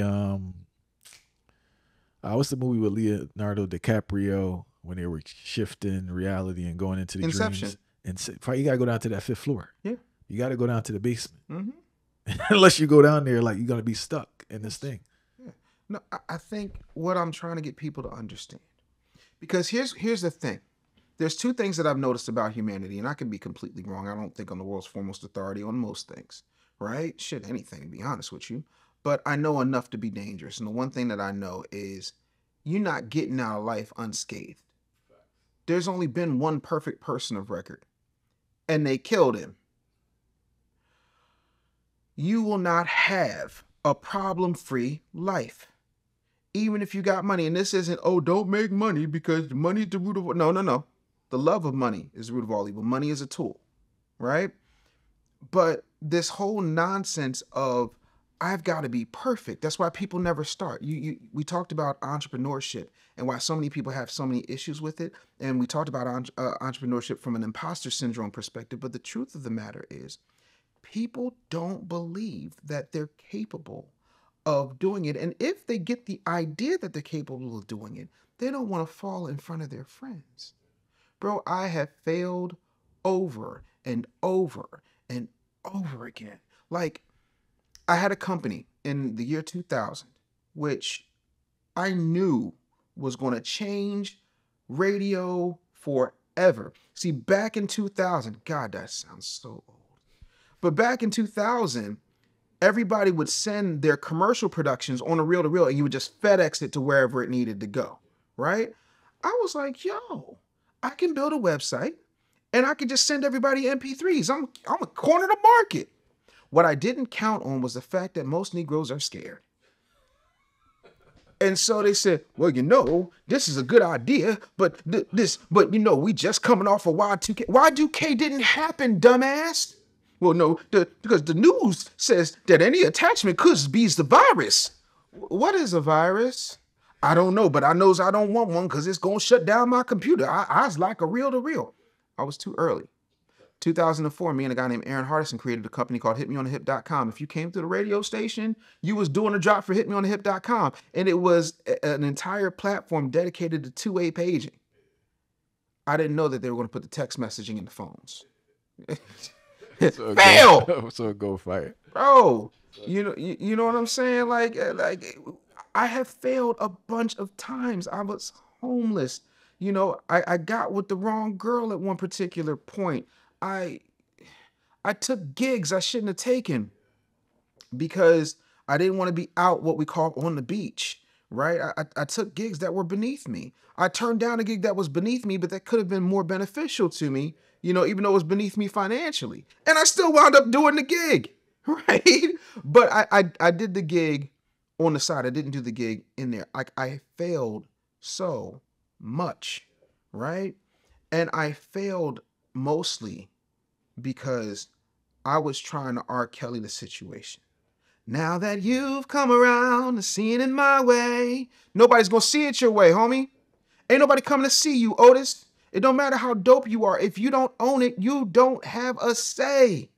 What's the movie with Leonardo DiCaprio when they were shifting reality and going into the Inception. dreams? And you gotta go down to that 5th floor. Yeah. You gotta go down to the basement. Mm-hmm. Unless you go down there, like you're gonna be stuck in this thing. Yeah. No, I think what I'm trying to get people to understand, because here's the thing. There's two things that I've noticed about humanity, and I can be completely wrong. I don't think I'm the world's foremost authority on most things, right? Shit, anything, to be honest with you. But I know enough to be dangerous. And the one thing that I know is you're not getting out of life unscathed. There's only been one perfect person of record, and they killed him. You will not have a problem-free life, even if you got money. And this isn't, oh, don't make money because money is the root of... No. The love of money is the root of all evil. Money is a tool, right? But this whole nonsense of, I've got to be perfect. That's why people never start. We talked about entrepreneurship and why so many people have so many issues with it. And we talked about entrepreneurship from an imposter syndrome perspective. But the truth of the matter is, people don't believe that they're capable of doing it. And if they get the idea that they're capable of doing it, they don't want to fall in front of their friends. Bro, I have failed over and over and over again. Like, I had a company in the year 2000, which I knew was going to change radio forever. See, back in 2000, God, that sounds so old. But back in 2000, everybody would send their commercial productions on a reel-to-reel, and you would just FedEx it to wherever it needed to go, right? I was like, yo, I can build a website, and I can just send everybody MP3s. I'm a corner the market. What I didn't count on was the fact that most Negroes are scared. And so they said, well, this is a good idea, but we just coming off of Y2K. Y2K didn't happen, dumbass. Well, no, because the news says that any attachment could be the virus. What is a virus? I don't know, but I knows I don't want one because it's going to shut down my computer. I was like a reel-to-reel. I was too early. 2004, me and a guy named Aaron Hardison created a company called hitmeonthehip.com. If you came through the radio station, you was doing a drop for hitmeonthehip.com. And it was an entire platform dedicated to two-way paging. I didn't know that they were going to put the text messaging in the phones. Fail! So go fight. Bro, you know what I'm saying? Like I have failed a bunch of times. I was homeless. I got with the wrong girl at one particular point. I took gigs I shouldn't have taken because I didn't want to be out what we call on the beach, right? I took gigs that were beneath me. I turned down a gig that was beneath me, but that could have been more beneficial to me, even though it was beneath me financially. And I still wound up doing the gig, right? But I did the gig on the side. I didn't do the gig in there. Like, I failed so much, right? And I failed mostly because I was trying to R. Kelly the situation. Now that you've come around to seeing it my way, nobody's gonna see it your way, homie. Ain't nobody coming to see you, Otis. It don't matter how dope you are. If you don't own it, you don't have a say.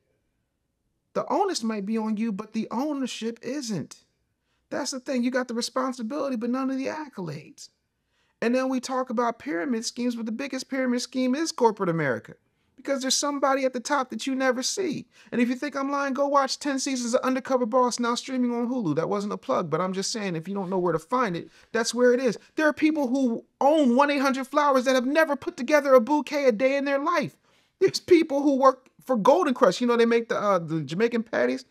The onus might be on you, but the ownership isn't. That's the thing. You got the responsibility, but none of the accolades. And then we talk about pyramid schemes, but the biggest pyramid scheme is corporate America. Because there's somebody at the top that you never see. And if you think I'm lying, go watch 10 seasons of Undercover Boss, now streaming on Hulu. That wasn't a plug, but I'm just saying, if you don't know where to find it, that's where it is. There are people who own 1-800-Flowers that have never put together a bouquet a day in their life. There's people who work for Golden Crush. They make the Jamaican patties.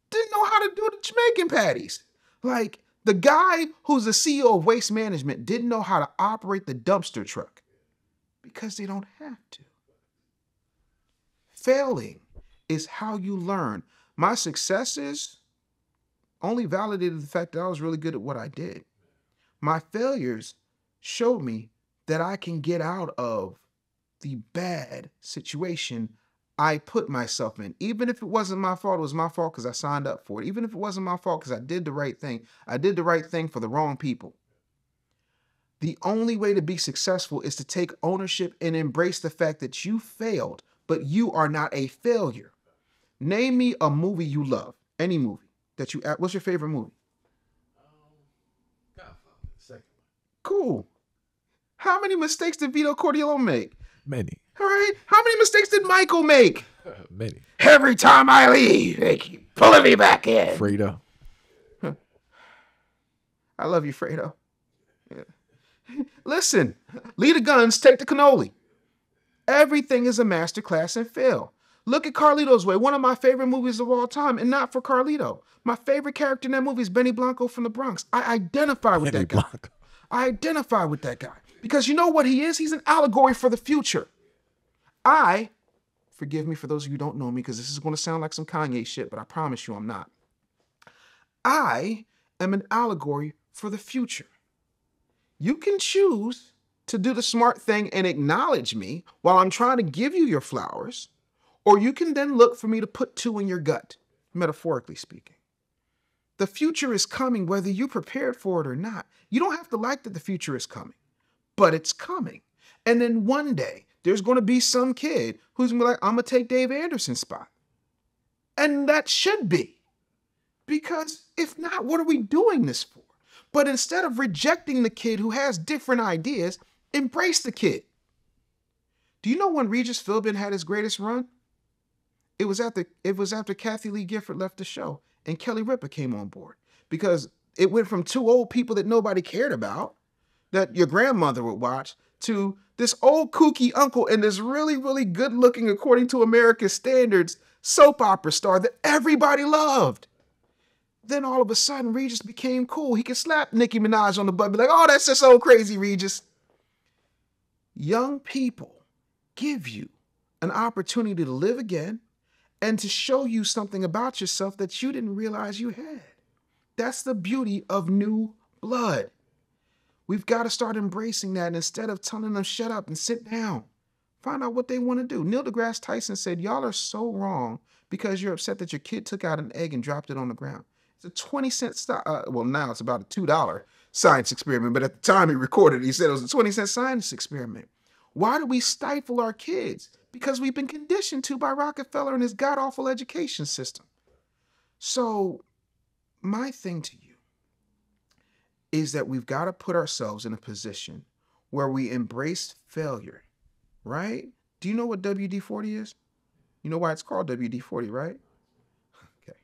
Didn't know how to do the Jamaican patties. Like, the guy who's the CEO of Waste Management didn't know how to operate the dumpster truck because they don't have to. Failing is how you learn. My successes only validated the fact that I was really good at what I did. My failures showed me that I can get out of the bad situation I put myself in. Even if it wasn't my fault, it was my fault because I signed up for it. Even if it wasn't my fault because I did the right thing, I did the right thing for the wrong people. The only way to be successful is to take ownership and embrace the fact that you failed, but you are not a failure. Name me a movie you love. Any movie that you... What's your favorite movie? Godfather, the second one. Cool. How many mistakes did Vito Corleone make? Many. All right. How many mistakes did Michael make? Many. Every time I leave, they keep pulling me back in. Fredo. I love you, Fredo. Yeah. Listen, leave the guns, take the cannoli. Everything is a masterclass in fail. Look at Carlito's Way, one of my favorite movies of all time, and not for Carlito. My favorite character in that movie is Benny Blanco from the Bronx. I identify with that guy. I identify with that guy. Because you know what he is? He's an allegory for the future. Forgive me for those of you who don't know me, because this is going to sound like some Kanye shit, but I promise you I'm not. I am an allegory for the future. You can choose to do the smart thing and acknowledge me while I'm trying to give you your flowers, or you can then look for me to put two in your gut, metaphorically speaking. The future is coming whether you're prepared for it or not. You don't have to like that the future is coming, but it's coming. And then one day, there's going to be some kid who's going to be like, I'm going to take Dave Anderson's spot. And that should be. Because if not, what are we doing this for? But instead of rejecting the kid who has different ideas, embrace the kid. Do you know when Regis Philbin had his greatest run? It was after Kathy Lee Gifford left the show and Kelly Ripa came on board. Because it went from two old people that nobody cared about, that your grandmother would watch, to this old kooky uncle and this really, really good looking, according to America's standards, soap opera star that everybody loved. Then all of a sudden, Regis became cool. He could slap Nicki Minaj on the butt and be like, oh, that's just so crazy, Regis. Young people give you an opportunity to live again and to show you something about yourself that you didn't realize you had. That's the beauty of new blood. We've got to start embracing that instead of telling them shut up and sit down. Find out what they want to do. Neil deGrasse Tyson said, y'all are so wrong because you're upset that your kid took out an egg and dropped it on the ground. It's a 20-cent well, now it's about a $2 science experiment, but at the time he recorded it, he said it was a 20-cent science experiment. Why do we stifle our kids? Because we've been conditioned to by Rockefeller and his god-awful education system. So my thing to you is that we've got to put ourselves in a position where we embrace failure, right? Do you know what WD-40 is? You know why it's called WD-40, right? Okay.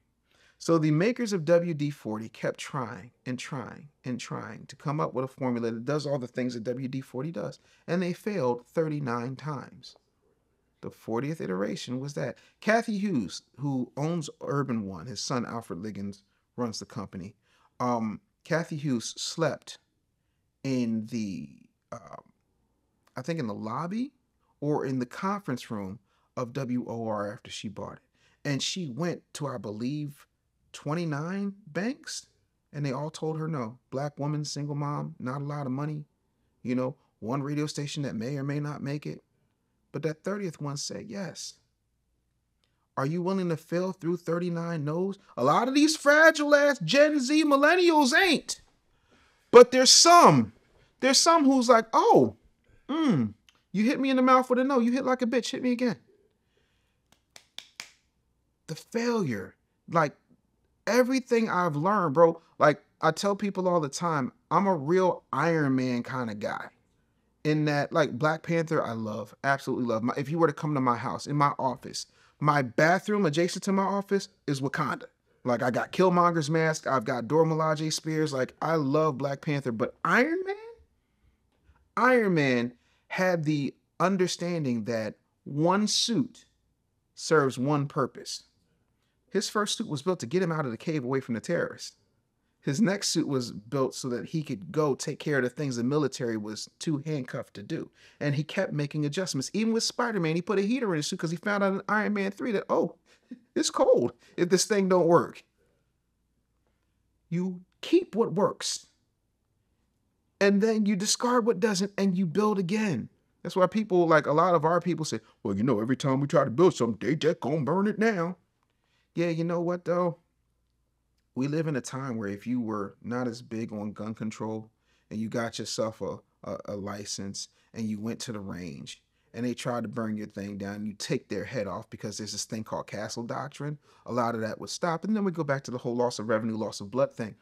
So the makers of WD-40 kept trying and trying and trying to come up with a formula that does all the things that WD-40 does. And they failed 39 times. The 40th iteration was that. Kathy Hughes, who owns Urban One, his son Alfred Liggins runs the company. Kathy Hughes slept in the, I think in the lobby or in the conference room of WOR after she bought it. And she went to, I believe, 29 banks, and they all told her no. Black woman, single mom, not a lot of money, one radio station that may or may not make it. But that 30th one said yes. Are you willing to fail through 39 no's? A lot of these fragile ass Gen Z millennials ain't. But there's some who's like, oh, you hit me in the mouth with a no. You hit like a bitch. Hit me again. The failure, like everything I've learned, bro, like I tell people all the time, I'm a real Iron Man kind of guy. In that, like Black Panther, I love, absolutely love. If you were to come to my house, in my office, my bathroom adjacent to my office is Wakanda. Like I got Killmonger's mask, I've got Dora Milaje spears. Like I love Black Panther, but Iron Man had the understanding that one suit serves one purpose. His first suit was built to get him out of the cave away from the terrorists. His next suit was built so that he could go take care of the things the military was too handcuffed to do. And he kept making adjustments. Even with Spider-Man, he put a heater in his suit because he found out in Iron Man 3 that, oh, it's cold if this thing don't work. You keep what works. And then you discard what doesn't and you build again. That's why people, like a lot of our people say, well, every time we try to build something, they just gonna burn it down. Yeah, you know what though? We live in a time where if you were not as big on gun control and you got yourself a license and you went to the range and they tried to burn your thing down, you take their head off because there's this thing called castle doctrine, a lot of that would stop. And then we go back to the whole loss of revenue, loss of blood thing.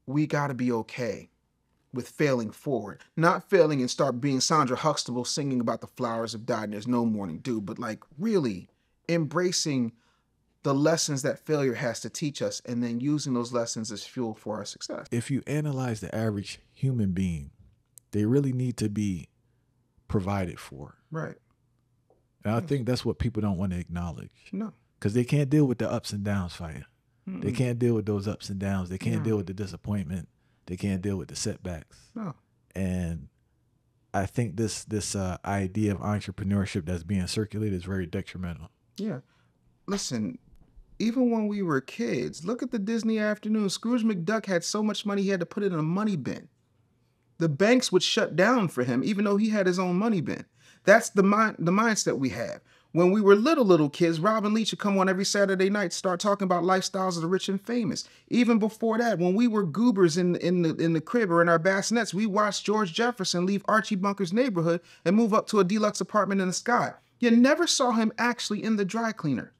We got to be okay with failing forward, not failing and start being Sandra Huxtable singing about the flowers have died and there's no morning dew, but like really embracing the lessons that failure has to teach us and then using those lessons as fuel for our success. If you analyze the average human being, they really need to be provided for. Right. And I think that's what people don't want to acknowledge. No. Because they can't deal with the ups and downs, Fire. They can't deal with those ups and downs. They can't deal with the disappointment. They can't deal with the setbacks. No. And I think this idea of entrepreneurship that's being circulated is very detrimental. Yeah. Listen, even when we were kids, look at the Disney afternoon. Scrooge McDuck had so much money he had to put it in a money bin. The banks would shut down for him, even though he had his own money bin. That's the mindset we have. When we were little kids, Robin Leach would come on every Saturday night, start talking about lifestyles of the rich and famous. Even before that, when we were goobers in the crib or in our bassinets, we watched George Jefferson leave Archie Bunker's neighborhood and move up to a deluxe apartment in the sky. You never saw him actually in the dry cleaner.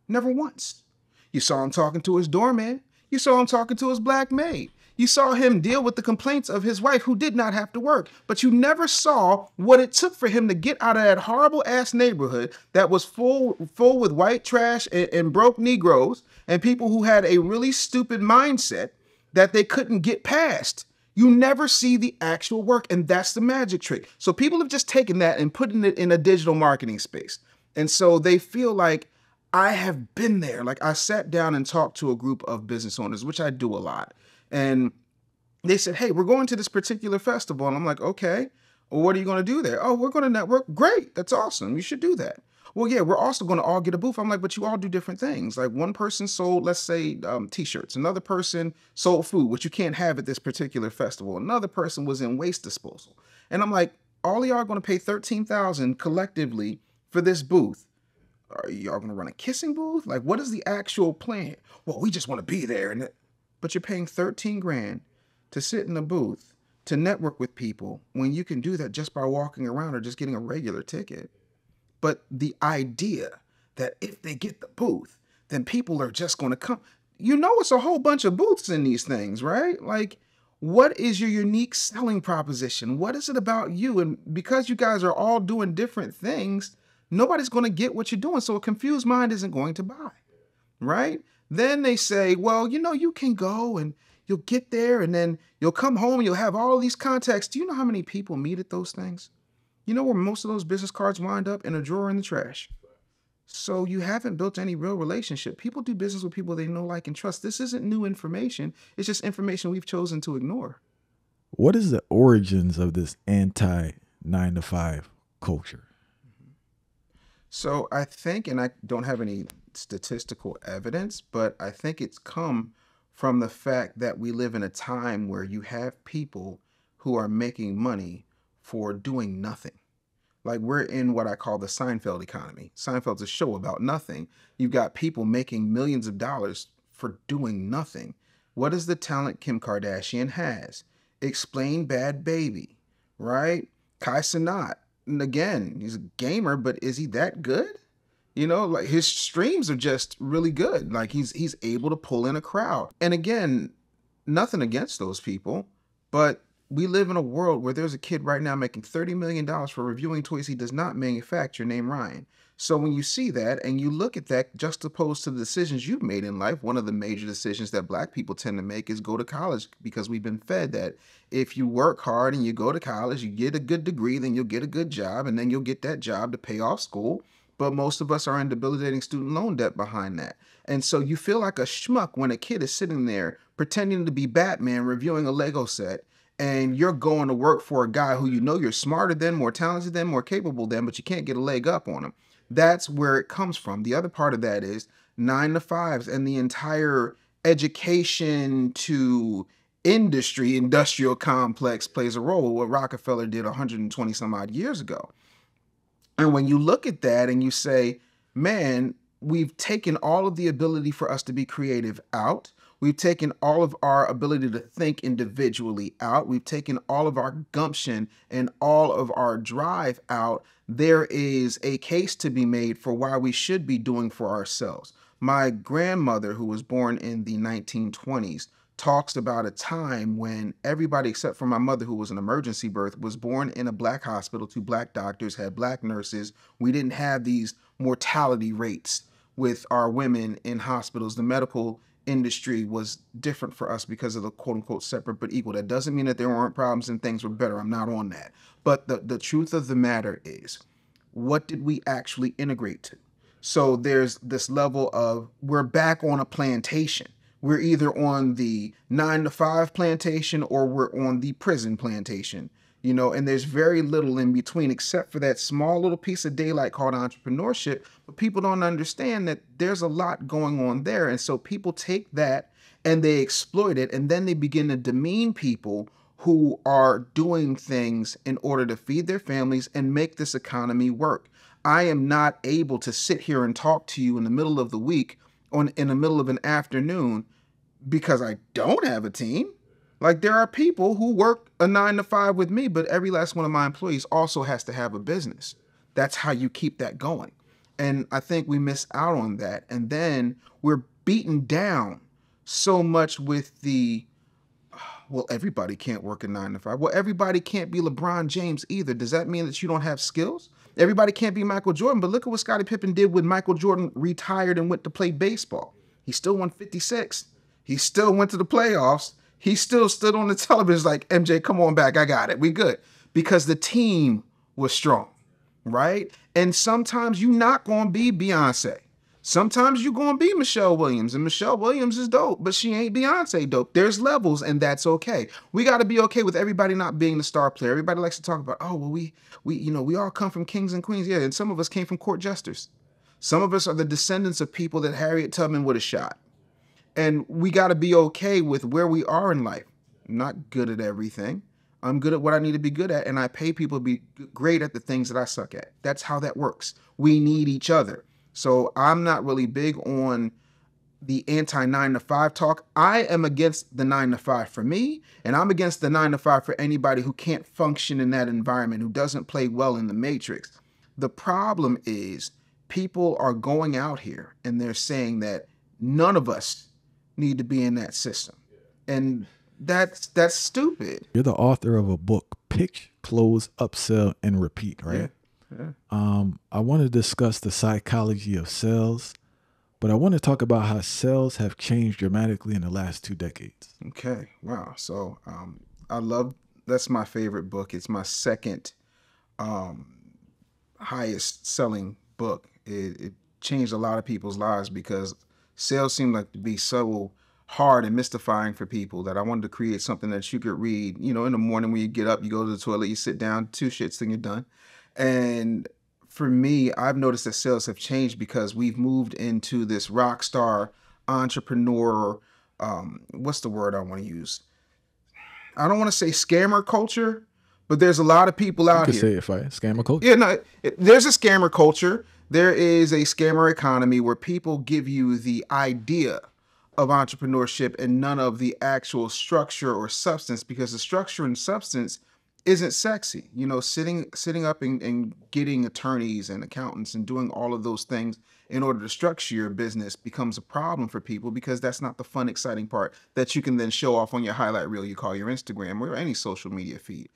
Never once. You saw him talking to his doorman. You saw him talking to his black maid. You saw him deal with the complaints of his wife who did not have to work. But you never saw what it took for him to get out of that horrible ass neighborhood that was full with white trash and broke Negroes and people who had a really stupid mindset that they couldn't get past. You never see the actual work, and that's the magic trick. So people have just taken that and putting it in a digital marketing space. And so they feel like, I have been there. Like I sat down and talked to a group of business owners, which I do a lot. And they said, hey, we're going to this particular festival. And I'm like, okay, well, what are you going to do there? Oh, we're going to network. Great. That's awesome. You should do that. Well, yeah, we're also going to all get a booth. I'm like, but you all do different things. Like one person sold, let's say, t-shirts. Another person sold food, which you can't have at this particular festival. Another person was in waste disposal. And I'm like, all of y'all are going to pay $13,000 collectively for this booth. Are y'all going to run a kissing booth? Like, what is the actual plan? Well, we just want to be there. But you're paying 13 grand to sit in a booth to network with people when you can do that just by walking around or just getting a regular ticket. But the idea that if they get the booth, then people are just going to come. It's a whole bunch of booths in these things, right? Like, what is your unique selling proposition? What is it about you? And because you guys are all doing different things, nobody's going to get what you're doing. So a confused mind isn't going to buy, right? Then they say, well, you can go and you'll get there and then you'll come home and you'll have all these contacts. Do you know how many people meet at those things? You know where most of those business cards wind up? In a drawer in the trash. So you haven't built any real relationship. People do business with people they know, like, and trust. This isn't new information. It's just information we've chosen to ignore. What is the origins of this anti 9 to 5 culture? So I think, and I don't have any statistical evidence, but I think it's come from the fact that we live in a time where you have people who are making money for doing nothing. Like, we're in what I call the Seinfeld economy. Seinfeld's a show about nothing. You've got people making millions of dollars for doing nothing. What is the talent Kim Kardashian has? Explain Bad Baby, right? Kai Cenat. And again, he's a gamer, but is he that good? You know, like, his streams are just really good. Like, he's able to pull in a crowd. And again, nothing against those people, but we live in a world where there's a kid right now making $30 million for reviewing toys he does not manufacture named Ryan. So when you see that and you look at that juxtaposed to the decisions you've made in life, one of the major decisions that Black people tend to make is go to college, because we've been fed that if you work hard and you go to college, you get a good degree, then you'll get a good job, and then you'll get that job to pay off school. But most of us are in debilitating student loan debt behind that. And so you feel like a schmuck when a kid is sitting there pretending to be Batman reviewing a Lego set, and you're going to work for a guy who you know you're smarter than, more talented than, more capable than, but you can't get a leg up on him. That's where it comes from. The other part of that is 9 to 5s and the entire education to industry, industrial complex plays a role, what Rockefeller did 120 some odd years ago. And when you look at that and you say, man, we've taken all of the ability for us to be creative out. We've taken all of our ability to think individually out. We've taken all of our gumption and all of our drive out. There is a case to be made for why we should be doing for ourselves. My grandmother, who was born in the 1920s, talks about a time when everybody except for my mother, who was an emergency birth, was born in a Black hospital to Black doctors, had Black nurses. We didn't have these mortality rates with our women in hospitals. The medical industry was different for us because of the quote unquote separate but equal. That doesn't mean that there weren't problems and things were better. I'm not on that. But the truth of the matter is, what did we actually integrate to? So there's this level of, we're back on a plantation. We're either on the 9 to 5 plantation or we're on the prison plantation, you know, and there's very little in between except for that small little piece of daylight called entrepreneurship. But people don't understand that there's a lot going on there. And so people take that and they exploit it, and then they begin to demean people who are doing things in order to feed their families and make this economy work. I am not able to sit here and talk to you in the middle of the week in the middle of an afternoon because I don't have a team. Like, there are people who work a 9 to 5 with me, but every last one of my employees also has to have a business. That's how you keep that going. And I think we miss out on that. And then we're beaten down so much with the, well, everybody can't work a 9 to 5. Well, everybody can't be LeBron James either. Does that mean that you don't have skills? Everybody can't be Michael Jordan, but look at what Scottie Pippen did when Michael Jordan retired and went to play baseball. He still won 56. He still went to the playoffs. He still stood on the television like, MJ, come on back. I got it. We good. Because the team was strong, right? And sometimes you're not going to be Beyonce. Sometimes you're going to be Michelle Williams, and Michelle Williams is dope, but she ain't Beyonce dope. There's levels, and that's okay. We got to be okay with everybody not being the star player. Everybody likes to talk about, oh, well, we all come from kings and queens. Yeah, and some of us came from court jesters. Some of us are the descendants of people that Harriet Tubman would have shot. And we got to be okay with where we are in life. I'm not good at everything. I'm good at what I need to be good at, and I pay people to be great at the things that I suck at. That's how that works. We need each other. So I'm not really big on the anti-9 to 5 talk. I am against the 9 to 5 for me, and I'm against the 9 to 5 for anybody who can't function in that environment, who doesn't play well in the matrix. The problem is people are going out here and they're saying that none of us need to be in that system. And that's stupid. You're the author of a book, Pitch, Close, Upsell, and Repeat, right? Yeah. I want to discuss the psychology of sales, but I want to talk about how sales have changed dramatically in the last 2 decades. Okay. Wow. So that's my favorite book. It's my second highest selling book. It changed a lot of people's lives because sales seem like to be so hard and mystifying for people that I wanted to create something that you could read, you know, in the morning when you get up, you go to the toilet, you sit down, 2 shits, then you're done. And for me, I've noticed that sales have changed because we've moved into this rock star entrepreneur, what's the word I want to use? I don't want to say scammer culture, but there's a lot of people out You here. could say it, fight scammer culture. Yeah, no, there's a scammer culture. There is a scammer economy where people give you the idea of entrepreneurship and none of the actual structure or substance, because the structure and substance isn't sexy. You know, sitting up and getting attorneys and accountants and doing all of those things in order to structure your business becomes a problem for people because that's not the fun, exciting part that you can then show off on your highlight reel you call your Instagram or any social media feed.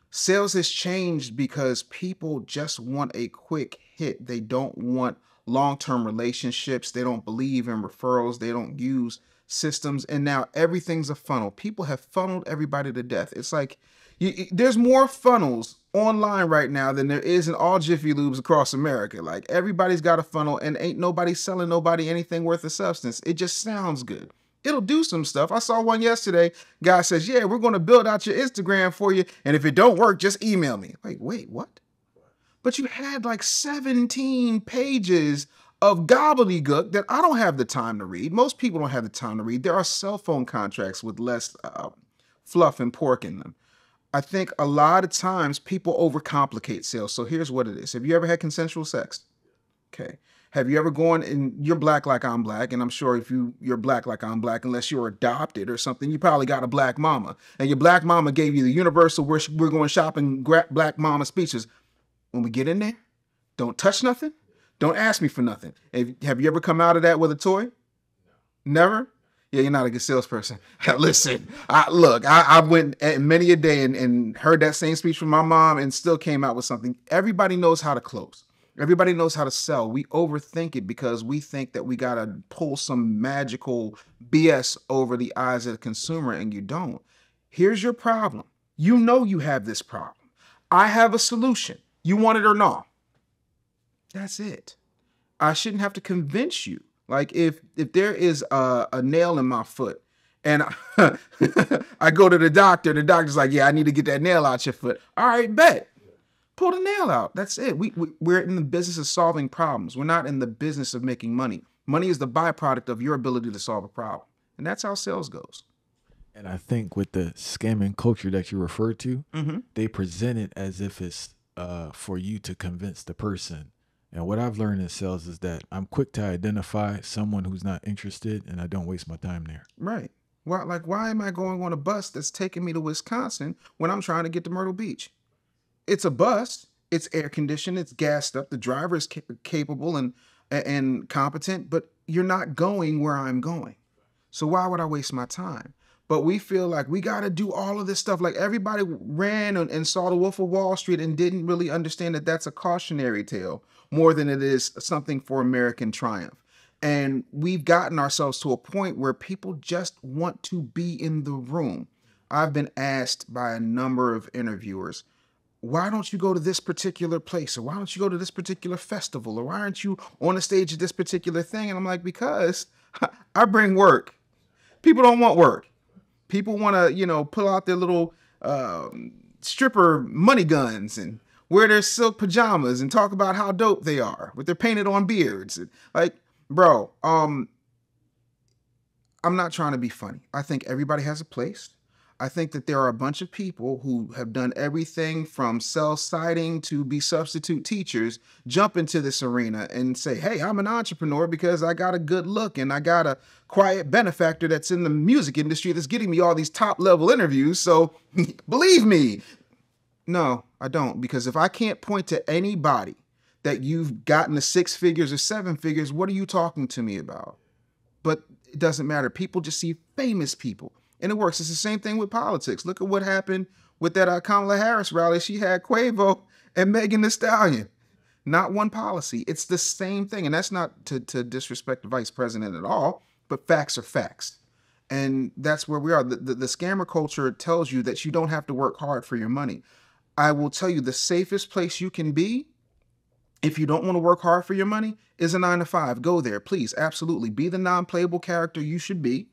Sales has changed because people just want a quick hit. They don't want long-term relationships. They don't believe in referrals. They don't use systems. And now everything's a funnel. People have funneled everybody to death. It's like there's more funnels online right now than there is in all Jiffy Lubes across America. Like everybody's got a funnel and ain't nobody selling nobody anything worth of substance. It just sounds good. It'll do some stuff. I saw one yesterday. Guy says, yeah, we're going to build out your Instagram for you. And if it don't work, just email me. Like, wait, what? But you had like 17 pages of gobbledygook that I don't have the time to read. Most people don't have the time to read. There are cell phone contracts with less fluff and pork in them. I think a lot of times people overcomplicate sales. So here's what it is. Have you ever had consensual sex? Okay. Have you ever gone and you're black like I'm black, and I'm sure if you're black like I'm black, unless you're adopted or something, you probably got a black mama, and your black mama gave you the universal we're going shopping black mama speeches. When we get in there, don't touch nothing, don't ask me for nothing. Have you ever come out of that with a toy? No. Never? Yeah, you're not a good salesperson. Listen, I went many a day and heard that same speech from my mom and still came out with something. Everybody knows how to close. Everybody knows how to sell. We overthink it because we think that we got to pull some magical BS over the eyes of the consumer, and you don't. Here's your problem. You know you have this problem. I have a solution. You want it or not? That's it. I shouldn't have to convince you. Like if there is a nail in my foot and I go to the doctor's like, yeah, I need to get that nail out your foot. All right, bet. Pull the nail out. That's it. We're in the business of solving problems. We're not in the business of making money. Money is the byproduct of your ability to solve a problem. And that's how sales goes. And I think with the scamming culture that you referred to, they present it as if it's for you to convince the person. And what I've learned in sales is that I'm quick to identify someone who's not interested, and I don't waste my time there. Right. Why am I going on a bus that's taking me to Wisconsin when I'm trying to get to Myrtle Beach? It's a bus. It's air conditioned. It's gassed up. The driver is capable and competent, but you're not going where I'm going. So why would I waste my time? But we feel like we got to do all of this stuff. Like everybody ran and saw the Wolf of Wall Street and didn't really understand that that's a cautionary tale more than it is something for American triumph. And we've gotten ourselves to a point where people just want to be in the room. I've been asked by a number of interviewers, why don't you go to this particular place? Or why don't you go to this particular festival? Or why aren't you on the stage at this particular thing? And I'm like, because I bring work. People don't want work. People want to, pull out their little stripper money guns and wear their silk pajamas and talk about how dope they are with their painted on beards. Like, bro, I'm not trying to be funny. I think everybody has a place. I think that there are a bunch of people who have done everything from self-citing to be substitute teachers, jump into this arena and say, hey, I'm an entrepreneur because I got a good look and I got a quiet benefactor that's in the music industry that's getting me all these top level interviews. So believe me. No, I don't. Because if I can't point to anybody that you've gotten to 6 figures or 7 figures, what are you talking to me about? But it doesn't matter. People just see famous people. And it works. It's the same thing with politics. Look at what happened with that Kamala Harris rally. She had Quavo and Megan Thee Stallion. Not one policy. It's the same thing. And that's not to disrespect the vice president at all, but facts are facts. And that's where we are. The scammer culture tells you that you don't have to work hard for your money. I will tell you the safest place you can be If you don't want to work hard for your money, is a 9 to 5. Go there, please. Absolutely. Be the non-playable character you should be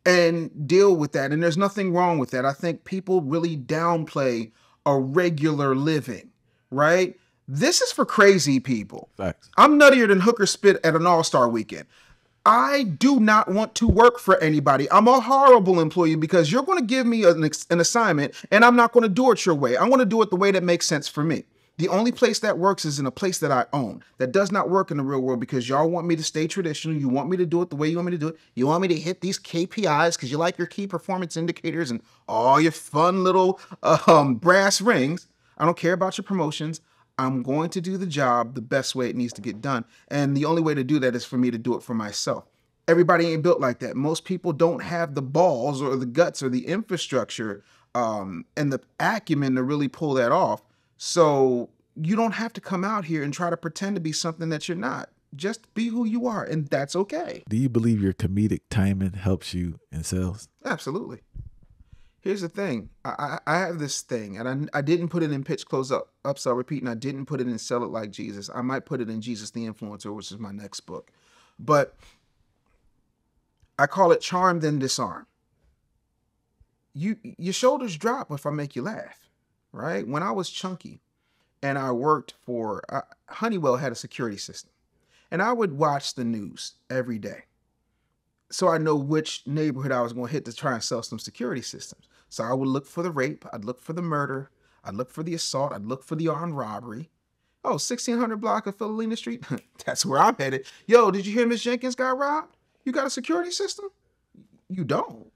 and deal with that. And there's nothing wrong with that. I think people really downplay a regular living, right? This is for crazy people. Facts. I'm nuttier than hooker spit at an all-star weekend. I do not want to work for anybody. I'm a horrible employee because you're going to give me an assignment and I'm not going to do it your way. I want to do it the way that makes sense for me. The only place that works is in a place that I own. That does not work in the real world because y'all want me to stay traditional. You want me to do it the way you want me to do it. You want me to hit these KPIs because you like your key performance indicators and all your fun little brass rings. I don't care about your promotions. I'm going to do the job the best way it needs to get done. And the only way to do that is for me to do it for myself. Everybody ain't built like that. Most people don't have the balls or the guts or the infrastructure and the acumen to really pull that off. So you don't have to come out here and try to pretend to be something that you're not. Just be who you are, and that's okay. Do you believe your comedic timing helps you in sales? Absolutely. Here's the thing. I have this thing, and I didn't put it in pitch, close up, upsell, repeat, and I didn't put it in sell it like Jesus. I might put it in Jesus the Influencer, which is my next book. But I call it charm, then disarm. Your shoulders drop if I make you laugh, right? When I was chunky and I worked for, Honeywell had a security system. And I would watch the news every day, so I know which neighborhood I was going to hit to try and sell some security systems. So I would look for the rape, I'd look for the murder, I'd look for the assault, I'd look for the armed robbery. Oh, 1600 block of Philolina Street? That's where I'm headed. Yo, did you hear Miss Jenkins got robbed? You got a security system? You don't.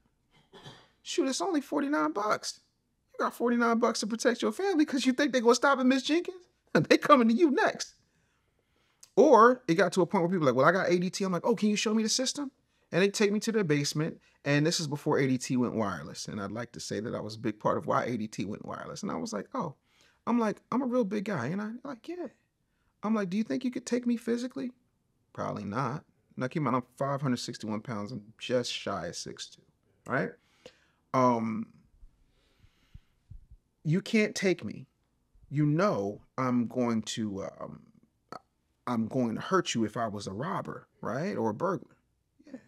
Shoot, it's only 49 bucks. You got 49 bucks to protect your family because you think they're going to stop at Miss Jenkins? They coming to you next. Or it got to a point where people are like, well, I got ADT. I'm like, oh, can you show me the system? And they take me to their basement. And this is before ADT went wireless. And I'd like to say that I was a big part of why ADT went wireless. And I was like, oh, I'm a real big guy. And I'm like, yeah. I'm like, do you think you could take me physically? Probably not. Now keep in mind, I'm 561 pounds. I'm just shy of 6'2", right? You can't take me. You know I'm going to hurt you if I was a robber, right? Or a burglar. Yeah.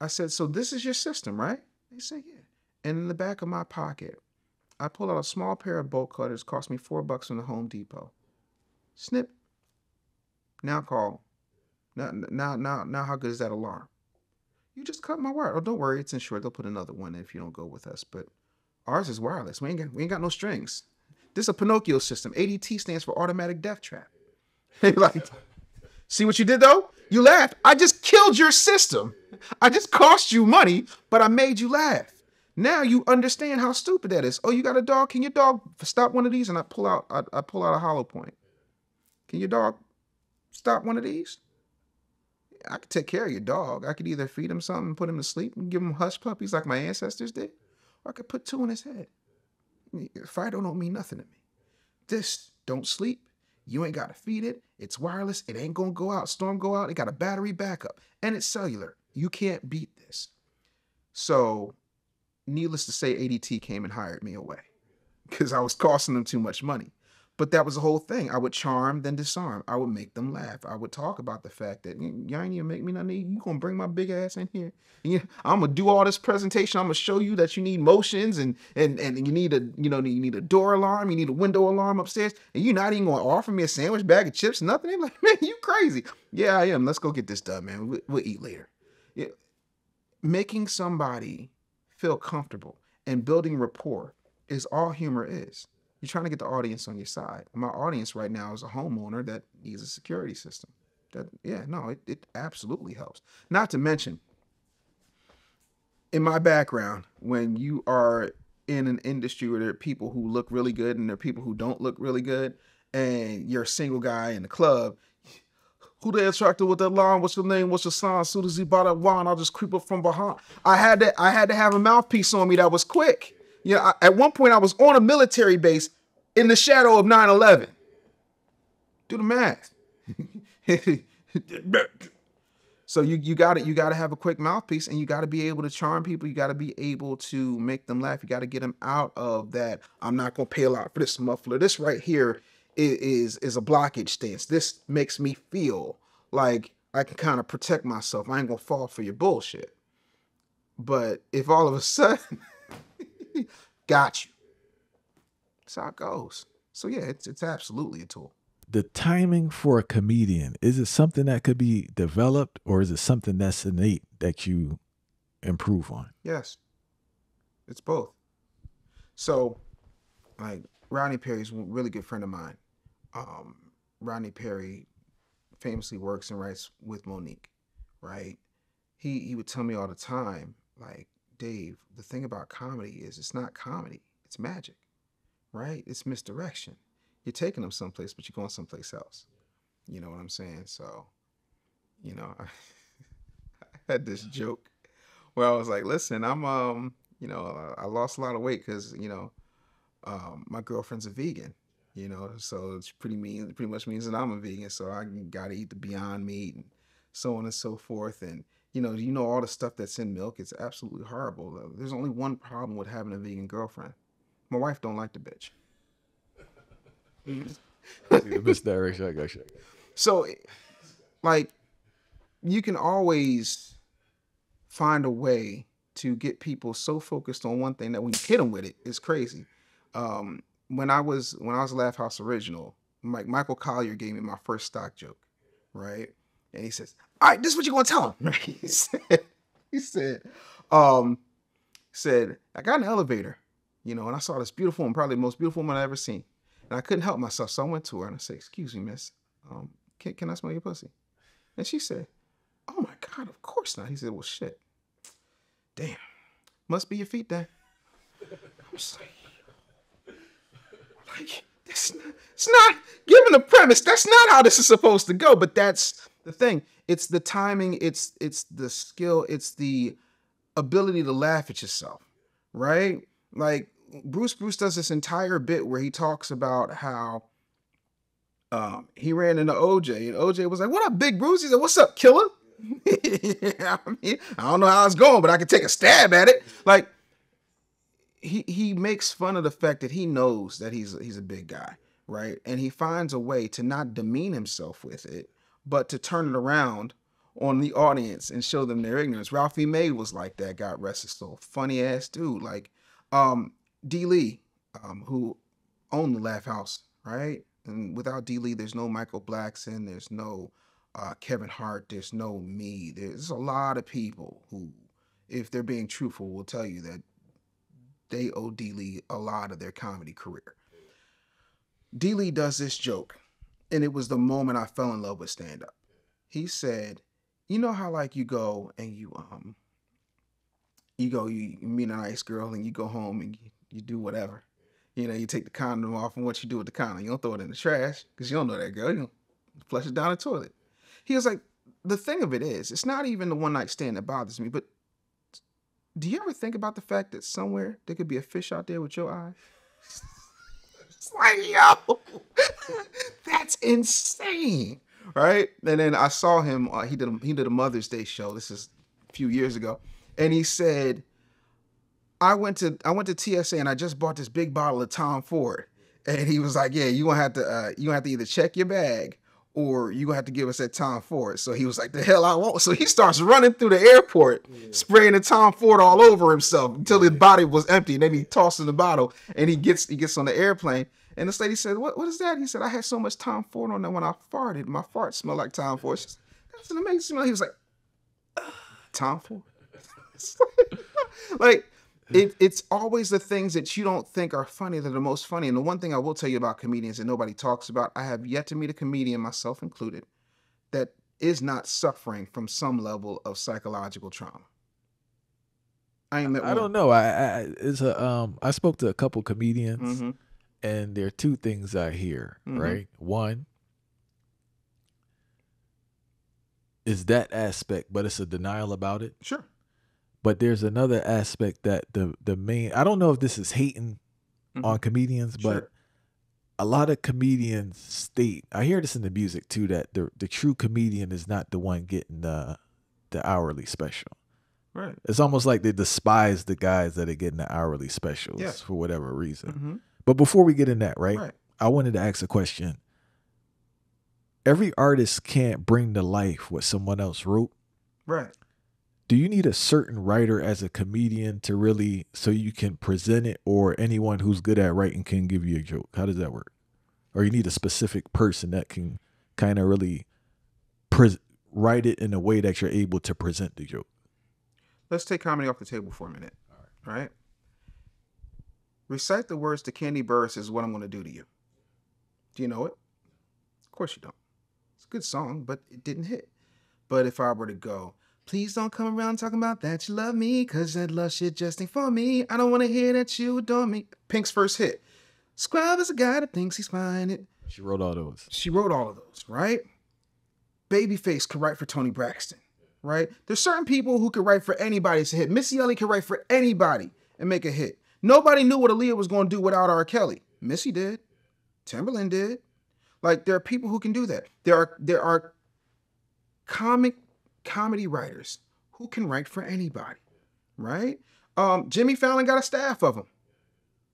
I said, so this is your system, right? They said, yeah. And in the back of my pocket, I pull out a small pair of bolt cutters, cost me $4 from the Home Depot. Snip. Now call. Now how good is that alarm? You just cut my wire. Oh, don't worry, it's insured. They'll put another one in if you don't go with us. But ours is wireless. We ain't got no strings. This is a Pinocchio system. ADT stands for automatic death trap. Like, see what you did though? You laughed. I just killed your system. I just cost you money, but I made you laugh. Now you understand how stupid that is. Oh, you got a dog? Can your dog stop one of these? And I pull out a hollow point. Can your dog stop one of these? I could take care of your dog. I could either feed him something and put him to sleep and give him hush puppies like my ancestors did, or I could put 2 in his head. Fido don't mean nothing to me. This don't sleep. You ain't got to feed it. It's wireless. It ain't going to go out. Storm go out. It got a battery backup. And it's cellular. You can't beat this. So, needless to say, ADT came and hired me away because I was costing them too much money. But that was the whole thing. I would charm, then disarm. I would make them laugh. I would talk about the fact that y'all ain't even make me nothing. You going to bring my big ass in here. And I'm going to do all this presentation. I'm going to show you that you need motions and you need a door alarm. You need a window alarm upstairs. And you're not even going to offer me a sandwich, bag of chips, nothing. They're like, man, you crazy. Yeah, I am. Let's go get this done, man. We'll eat later. Yeah. Making somebody feel comfortable and building rapport is all humor is. You're trying to get the audience on your side. My audience right now is a homeowner that needs a security system. It absolutely helps. Not to mention, in my background, when you are in an industry where there are people who look really good and there are people who don't look really good, and you're a single guy in the club, who they attracted with that line? What's your name? What's your sign? As soon as he bought that wine, I'll just creep up from behind. I had to have a mouthpiece on me that was quick. At one point I was on a military base in the shadow of 9/11. Do the math. So you got to have a quick mouthpiece, and you got to be able to charm people. You got to be able to make them laugh. You got to get them out of that. I'm not gonna pay a lot for this muffler. This right here is a blockage stance. This makes me feel like I can kind of protect myself. I ain't gonna fall for your bullshit. But if all of a sudden, got you. That's how it goes. So yeah, it's absolutely a tool. The timing for a comedian, is it something that could be developed, or is it something that's innate that you improve on? Yes, it's both. So, like, Rodney Perry's a really good friend of mine. Rodney Perry famously works and writes with Monique, right? He would tell me all the time, like, Dave, the thing about comedy is it's not comedy, it's magic, right? It's misdirection. You're taking them someplace, but you're going someplace else. You know what I'm saying? So, you know, I had this joke where I was like, listen, I'm, you know, I lost a lot of weight because, you know, my girlfriend's a vegan, you know, so it's pretty much means that I'm a vegan. So I got to eat the Beyond Meat and so on and so forth. And, you know, all the stuff that's in milk, it's absolutely horrible. There's only one problem with having a vegan girlfriend. My wife don't like the bitch. The misdirection, I got you. So, like, you can always find a way to get people so focused on one thing that when you hit them with it, it's crazy. When I was Laugh House Original, Michael Collier gave me my first stock joke, right? And he says, "All right, this is what you're gonna tell him." He said, I got in an elevator, you know, and I saw this beautiful woman, probably the most beautiful woman I've ever seen. And I couldn't help myself. So I went to her and I said, "Excuse me, miss, can I smell your pussy?" And she said, "Oh my God, of course not." He said, "Well, shit. Damn. Must be your feet then." I was like, it's not given the premise. That's not how this is supposed to go. But that's the thing. It's the timing. It's the skill. It's the ability to laugh at yourself, right? Like, Bruce does this entire bit where he talks about how he ran into OJ, and OJ was like, "What up, Big Bruce?" He said, "What's up, killer?" I mean, I don't know how it's going, but I can take a stab at it. Like, he makes fun of the fact that he knows that he's a big guy, right? And he finds a way to not demean himself with it, but to turn it around on the audience and show them their ignorance. Ralphie May was like that, God rest his soul. Funny ass dude. Like, D. Lee, who owned the Laugh House, right? And without D. Lee, there's no Michael Blackson, there's no Kevin Hart, there's no me. There's a lot of people who, if they're being truthful, will tell you that they owe D. Lee a lot of their comedy career. D. Lee does this joke, and it was the moment I fell in love with stand-up. He said, "You know how, like, you go and you meet a nice girl and you go home and you do whatever. You know, you take the condom off, and what you do with the condom, you don't throw it in the trash because you don't know that girl. You don't flush it down the toilet." He was like, the thing of it is, it's not even the one night stand that bothers me, but do you ever think about the fact that somewhere there could be a fish out there with your eye? It's like, yo, that's insane, right? And then I saw him. He did a Mother's Day show. This is a few years ago, and he said, I went to TSA and I just bought this big bottle of Tom Ford. And he was like, "Yeah, you gonna have to either check your bag or you gonna have to give us that Tom Ford." So he was like, "The hell I won't." So he starts running through the airport, spraying the Tom Ford all over himself until his body was empty. And then he tosses the bottle and he gets on the airplane. And this lady said, what is that?" He said, "I had so much Tom Ford on there when I farted. My fart smelled like Tom Ford." She said, "That's an amazing smell." He was like, "Tom Ford?" Like, it's always the things that you don't think are funny that are the most funny. And the one thing I will tell you about comedians that nobody talks about, I have yet to meet a comedian, myself included, that is not suffering from some level of psychological trauma. I ain't met one. I don't know. I spoke to a couple comedians, and there are two things I hear, right? One is that aspect, but it's a denial about it. Sure. But there's another aspect that the main, I don't know if this is hating on comedians, but a lot of comedians state, I hear this in the music too, that the true comedian is not the one getting the hourly special. Right. It's almost like they despise the guys that are getting the hourly specials for whatever reason. But before we get in that, right? I wanted to ask a question. Every artist can't bring to life what someone else wrote. Right. Do you need a certain writer as a comedian to really, so you can present it, or anyone who's good at writing can give you a joke? How does that work? Or you need a specific person that can kind of really write it in a way that you're able to present the joke? Let's take comedy off the table for a minute. All right. Recite the words to Candy Burris is what I'm going to do to you. Do you know it? Of course you don't. It's a good song, but it didn't hit. But if I were to go, please don't come around talking about that you love me, because that love shit just ain't for me. I don't want to hear that you adore me. Pink's first hit. Scribe is a guy that thinks he's fine. She wrote all those. She wrote all of those, right? Babyface could write for Toni Braxton, right? There's certain people who could write for anybody to hit. Missy Elliott could write for anybody and make a hit. Nobody knew what Aaliyah was going to do without R. Kelly. Missy did. Timberland did. Like, there are people who can do that. There are comedy writers who can write for anybody, right? Jimmy Fallon got a staff of them.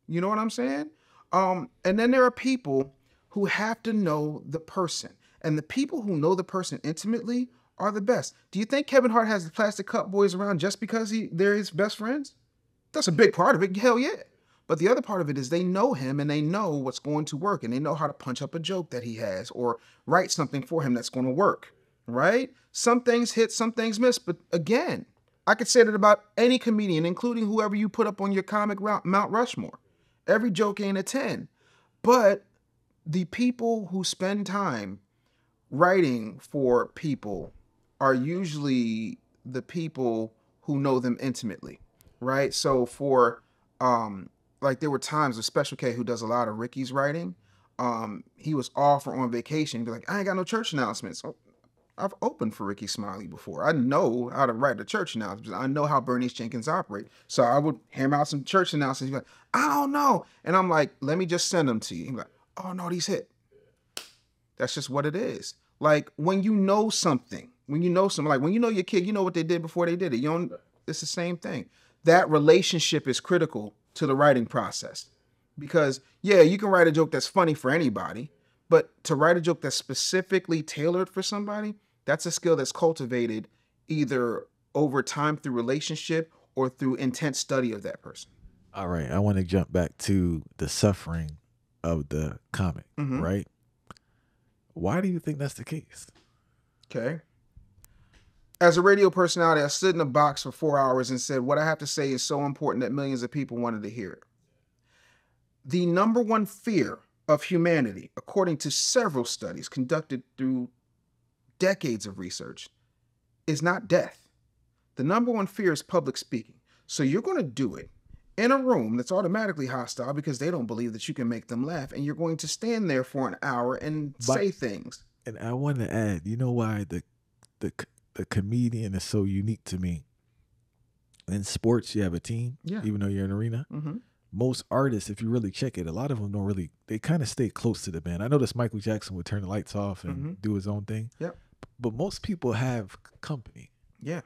You know what I'm saying? And then there are people who have to know the person. And the people who know the person intimately are the best. Do you think Kevin Hart has the Plastic Cup Boys around just because they're his best friends? That's a big part of it. Hell yeah. But the other part of it is they know him and they know what's going to work and they know how to punch up a joke that he has or write something for him that's going to work, right? Some things hit, some things miss. But again, I could say that about any comedian, including whoever you put up on your comic Mount Rushmore. Every joke ain't a 10. But the people who spend time writing for people are usually the people who know them intimately, right? So for, like there were times with Special K, who does a lot of Ricky's writing, he was off or on vacation. He'd be like, I ain't got no church announcements. Oh, I've opened for Ricky Smiley before. I know how to write a church announcement. I know how Bernice Jenkins operate. So I would hammer out some church announcements. He'd be like, I don't know. And I'm like, let me just send them to you. He'd be like, oh no, these hit. That's just what it is. Like when you know something, like when you know your kid, you know what they did before they did it. You don't, it's the same thing. That relationship is critical to the writing process. Because yeah, you can write a joke that's funny for anybody, but to write a joke that's specifically tailored for somebody, that's a skill that's cultivated either over time through relationship or through intense study of that person. All right. I want to jump back to the suffering of the comic, right? Why do you think that's the case? Okay. As a radio personality, I stood in a box for 4 hours and said, what I have to say is so important that millions of people wanted to hear it. The number one fear of humanity, according to several studies conducted through decades of research, is not death. The number one fear is public speaking. So you're going to do it in a room that's automatically hostile because they don't believe that you can make them laugh. And you're going to stand there for an hour and say things. And I want to add, you know why the comedian is so unique to me? In sports, you have a team, even though you're in an arena. Most artists, if you really check it, a lot of them don't really, they kind of stay close to the band. I noticed Michael Jackson would turn the lights off and do his own thing. But most people have company.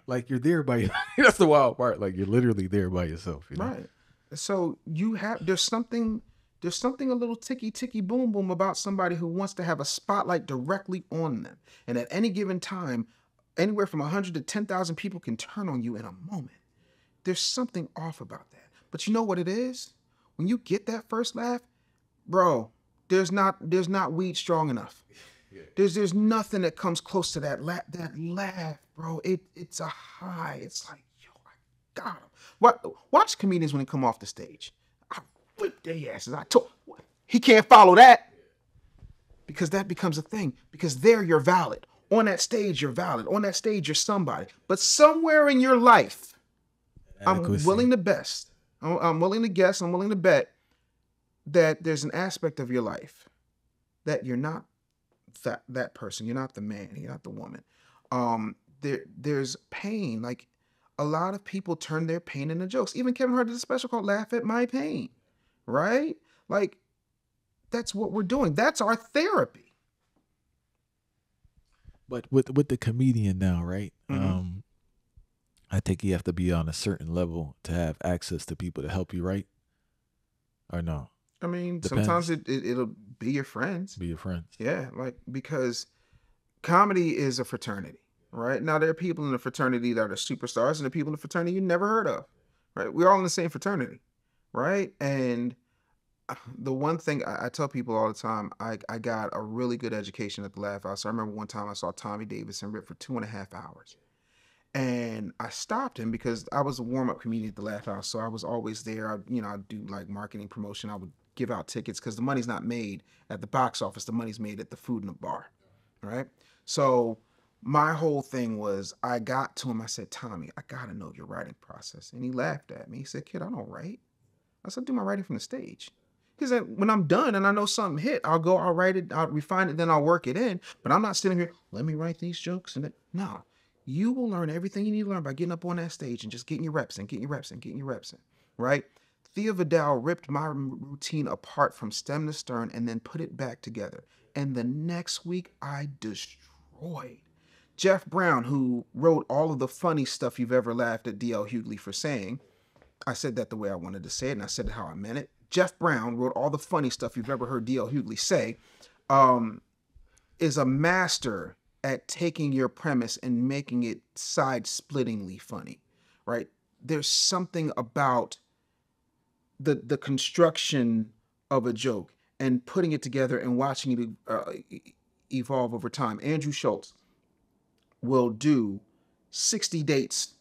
Like you're there by, that's the wild part. Like you're literally there by yourself. You know? Right. So there's something a little ticky boom boom about somebody who wants to have a spotlight directly on them. And at any given time, anywhere from 100 to 10,000 people can turn on you in a moment. There's something off about that. But you know what it is? When you get that first laugh, bro, there's not weed strong enough. There's nothing that comes close to that laugh, bro. It's a high. It's like, yo, I got him. Watch comedians when they come off the stage. I whip their asses. He can't follow that because that becomes a thing. Because there you're valid. On that stage, you're valid. On that stage, you're somebody. But somewhere in your life, I'm willing to guess, I'm willing to bet that there's an aspect of your life that you're not that person. You're not the man. You're not the woman. There's pain. Like a lot of people turn their pain into jokes. Even Kevin Hart did a special called Laugh at My Pain, right? Like that's what we're doing. That's our therapy. But with the comedian now, right? I think you have to be on a certain level to have access to people to help you write, or no? I mean, Depends. sometimes it'll be your friends. Be your friends. Yeah, like, because comedy is a fraternity, right? Now, there are people in the fraternity that are superstars, and there are people in the fraternity you never heard of, right? We're all in the same fraternity, right? And the one thing I tell people all the time, I got a really good education at the Laugh House. I remember one time I saw Tommy Davidson rip for 2.5 hours. And I stopped him because I was a warm-up comedian at the Laugh House. So I was always there. I'd do like marketing promotion. I would give out tickets because the money's not made at the box office. The money's made at the food in the bar, right? So my whole thing was, I got to him. I said, Tommy, I got to know your writing process. And he laughed at me. He said, kid, I don't write. I said, I do my writing from the stage. He said, when I'm done and I know something hit, I'll write it, I'll refine it, then I'll work it in. But I'm not sitting here, let me write these jokes. No, you will learn everything you need to learn by getting up on that stage and just getting your reps in, getting your reps in, getting your reps in, right? Thea Vidal ripped my routine apart from stem to stern and then put it back together. And the next week, I destroyed. Jeff Brown, who wrote all of the funny stuff you've ever laughed at D.L. Hughley for saying, I said that the way I wanted to say it, and I said it how I meant it. Jeff Brown wrote all the funny stuff you've ever heard D.L. Hughley say, is a master at taking your premise and making it side-splittingly funny, right? There's something about the construction of a joke and putting it together and watching it evolve over time. Andrew Schultz will do 60 dates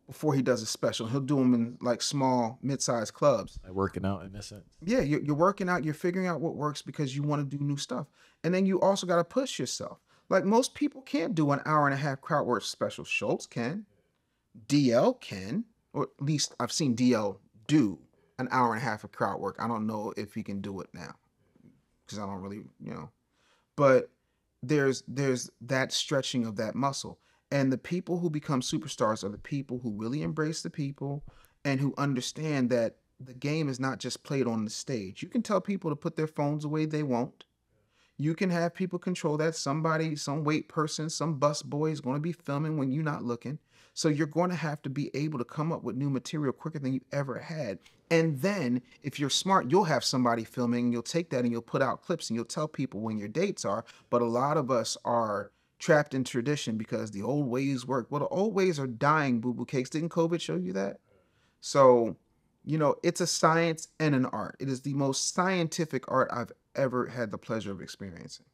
before he does a special. He'll do them in like small, mid-sized clubs. Like working out in a sense. Yeah, you're working out, you're figuring out what works because you want to do new stuff. And then you also got to push yourself. Like, most people can't do an hour-and-a-half crowd work special. Schultz can. DL can. Or at least I've seen DL do an hour-and-a-half of crowd work. I don't know if he can do it now because I don't really, But there's that stretching of that muscle. And the people who become superstars are the people who really embrace the people and who understand that the game is not just played on the stage. You can tell people to put their phones away, they won't. You can have people control that. Somebody, some wait person, some bus boy is going to be filming when you're not looking. So you're going to have to be able to come up with new material quicker than you ever had. And then if you're smart, you'll have somebody filming, and you'll take that and you'll put out clips and you'll tell people when your dates are. But a lot of us are trapped in tradition because the old ways work. Well, the old ways are dying, boo-boo cakes. Didn't COVID show you that? So, it's a science and an art. It is the most scientific art I've ever had the pleasure of experiencing.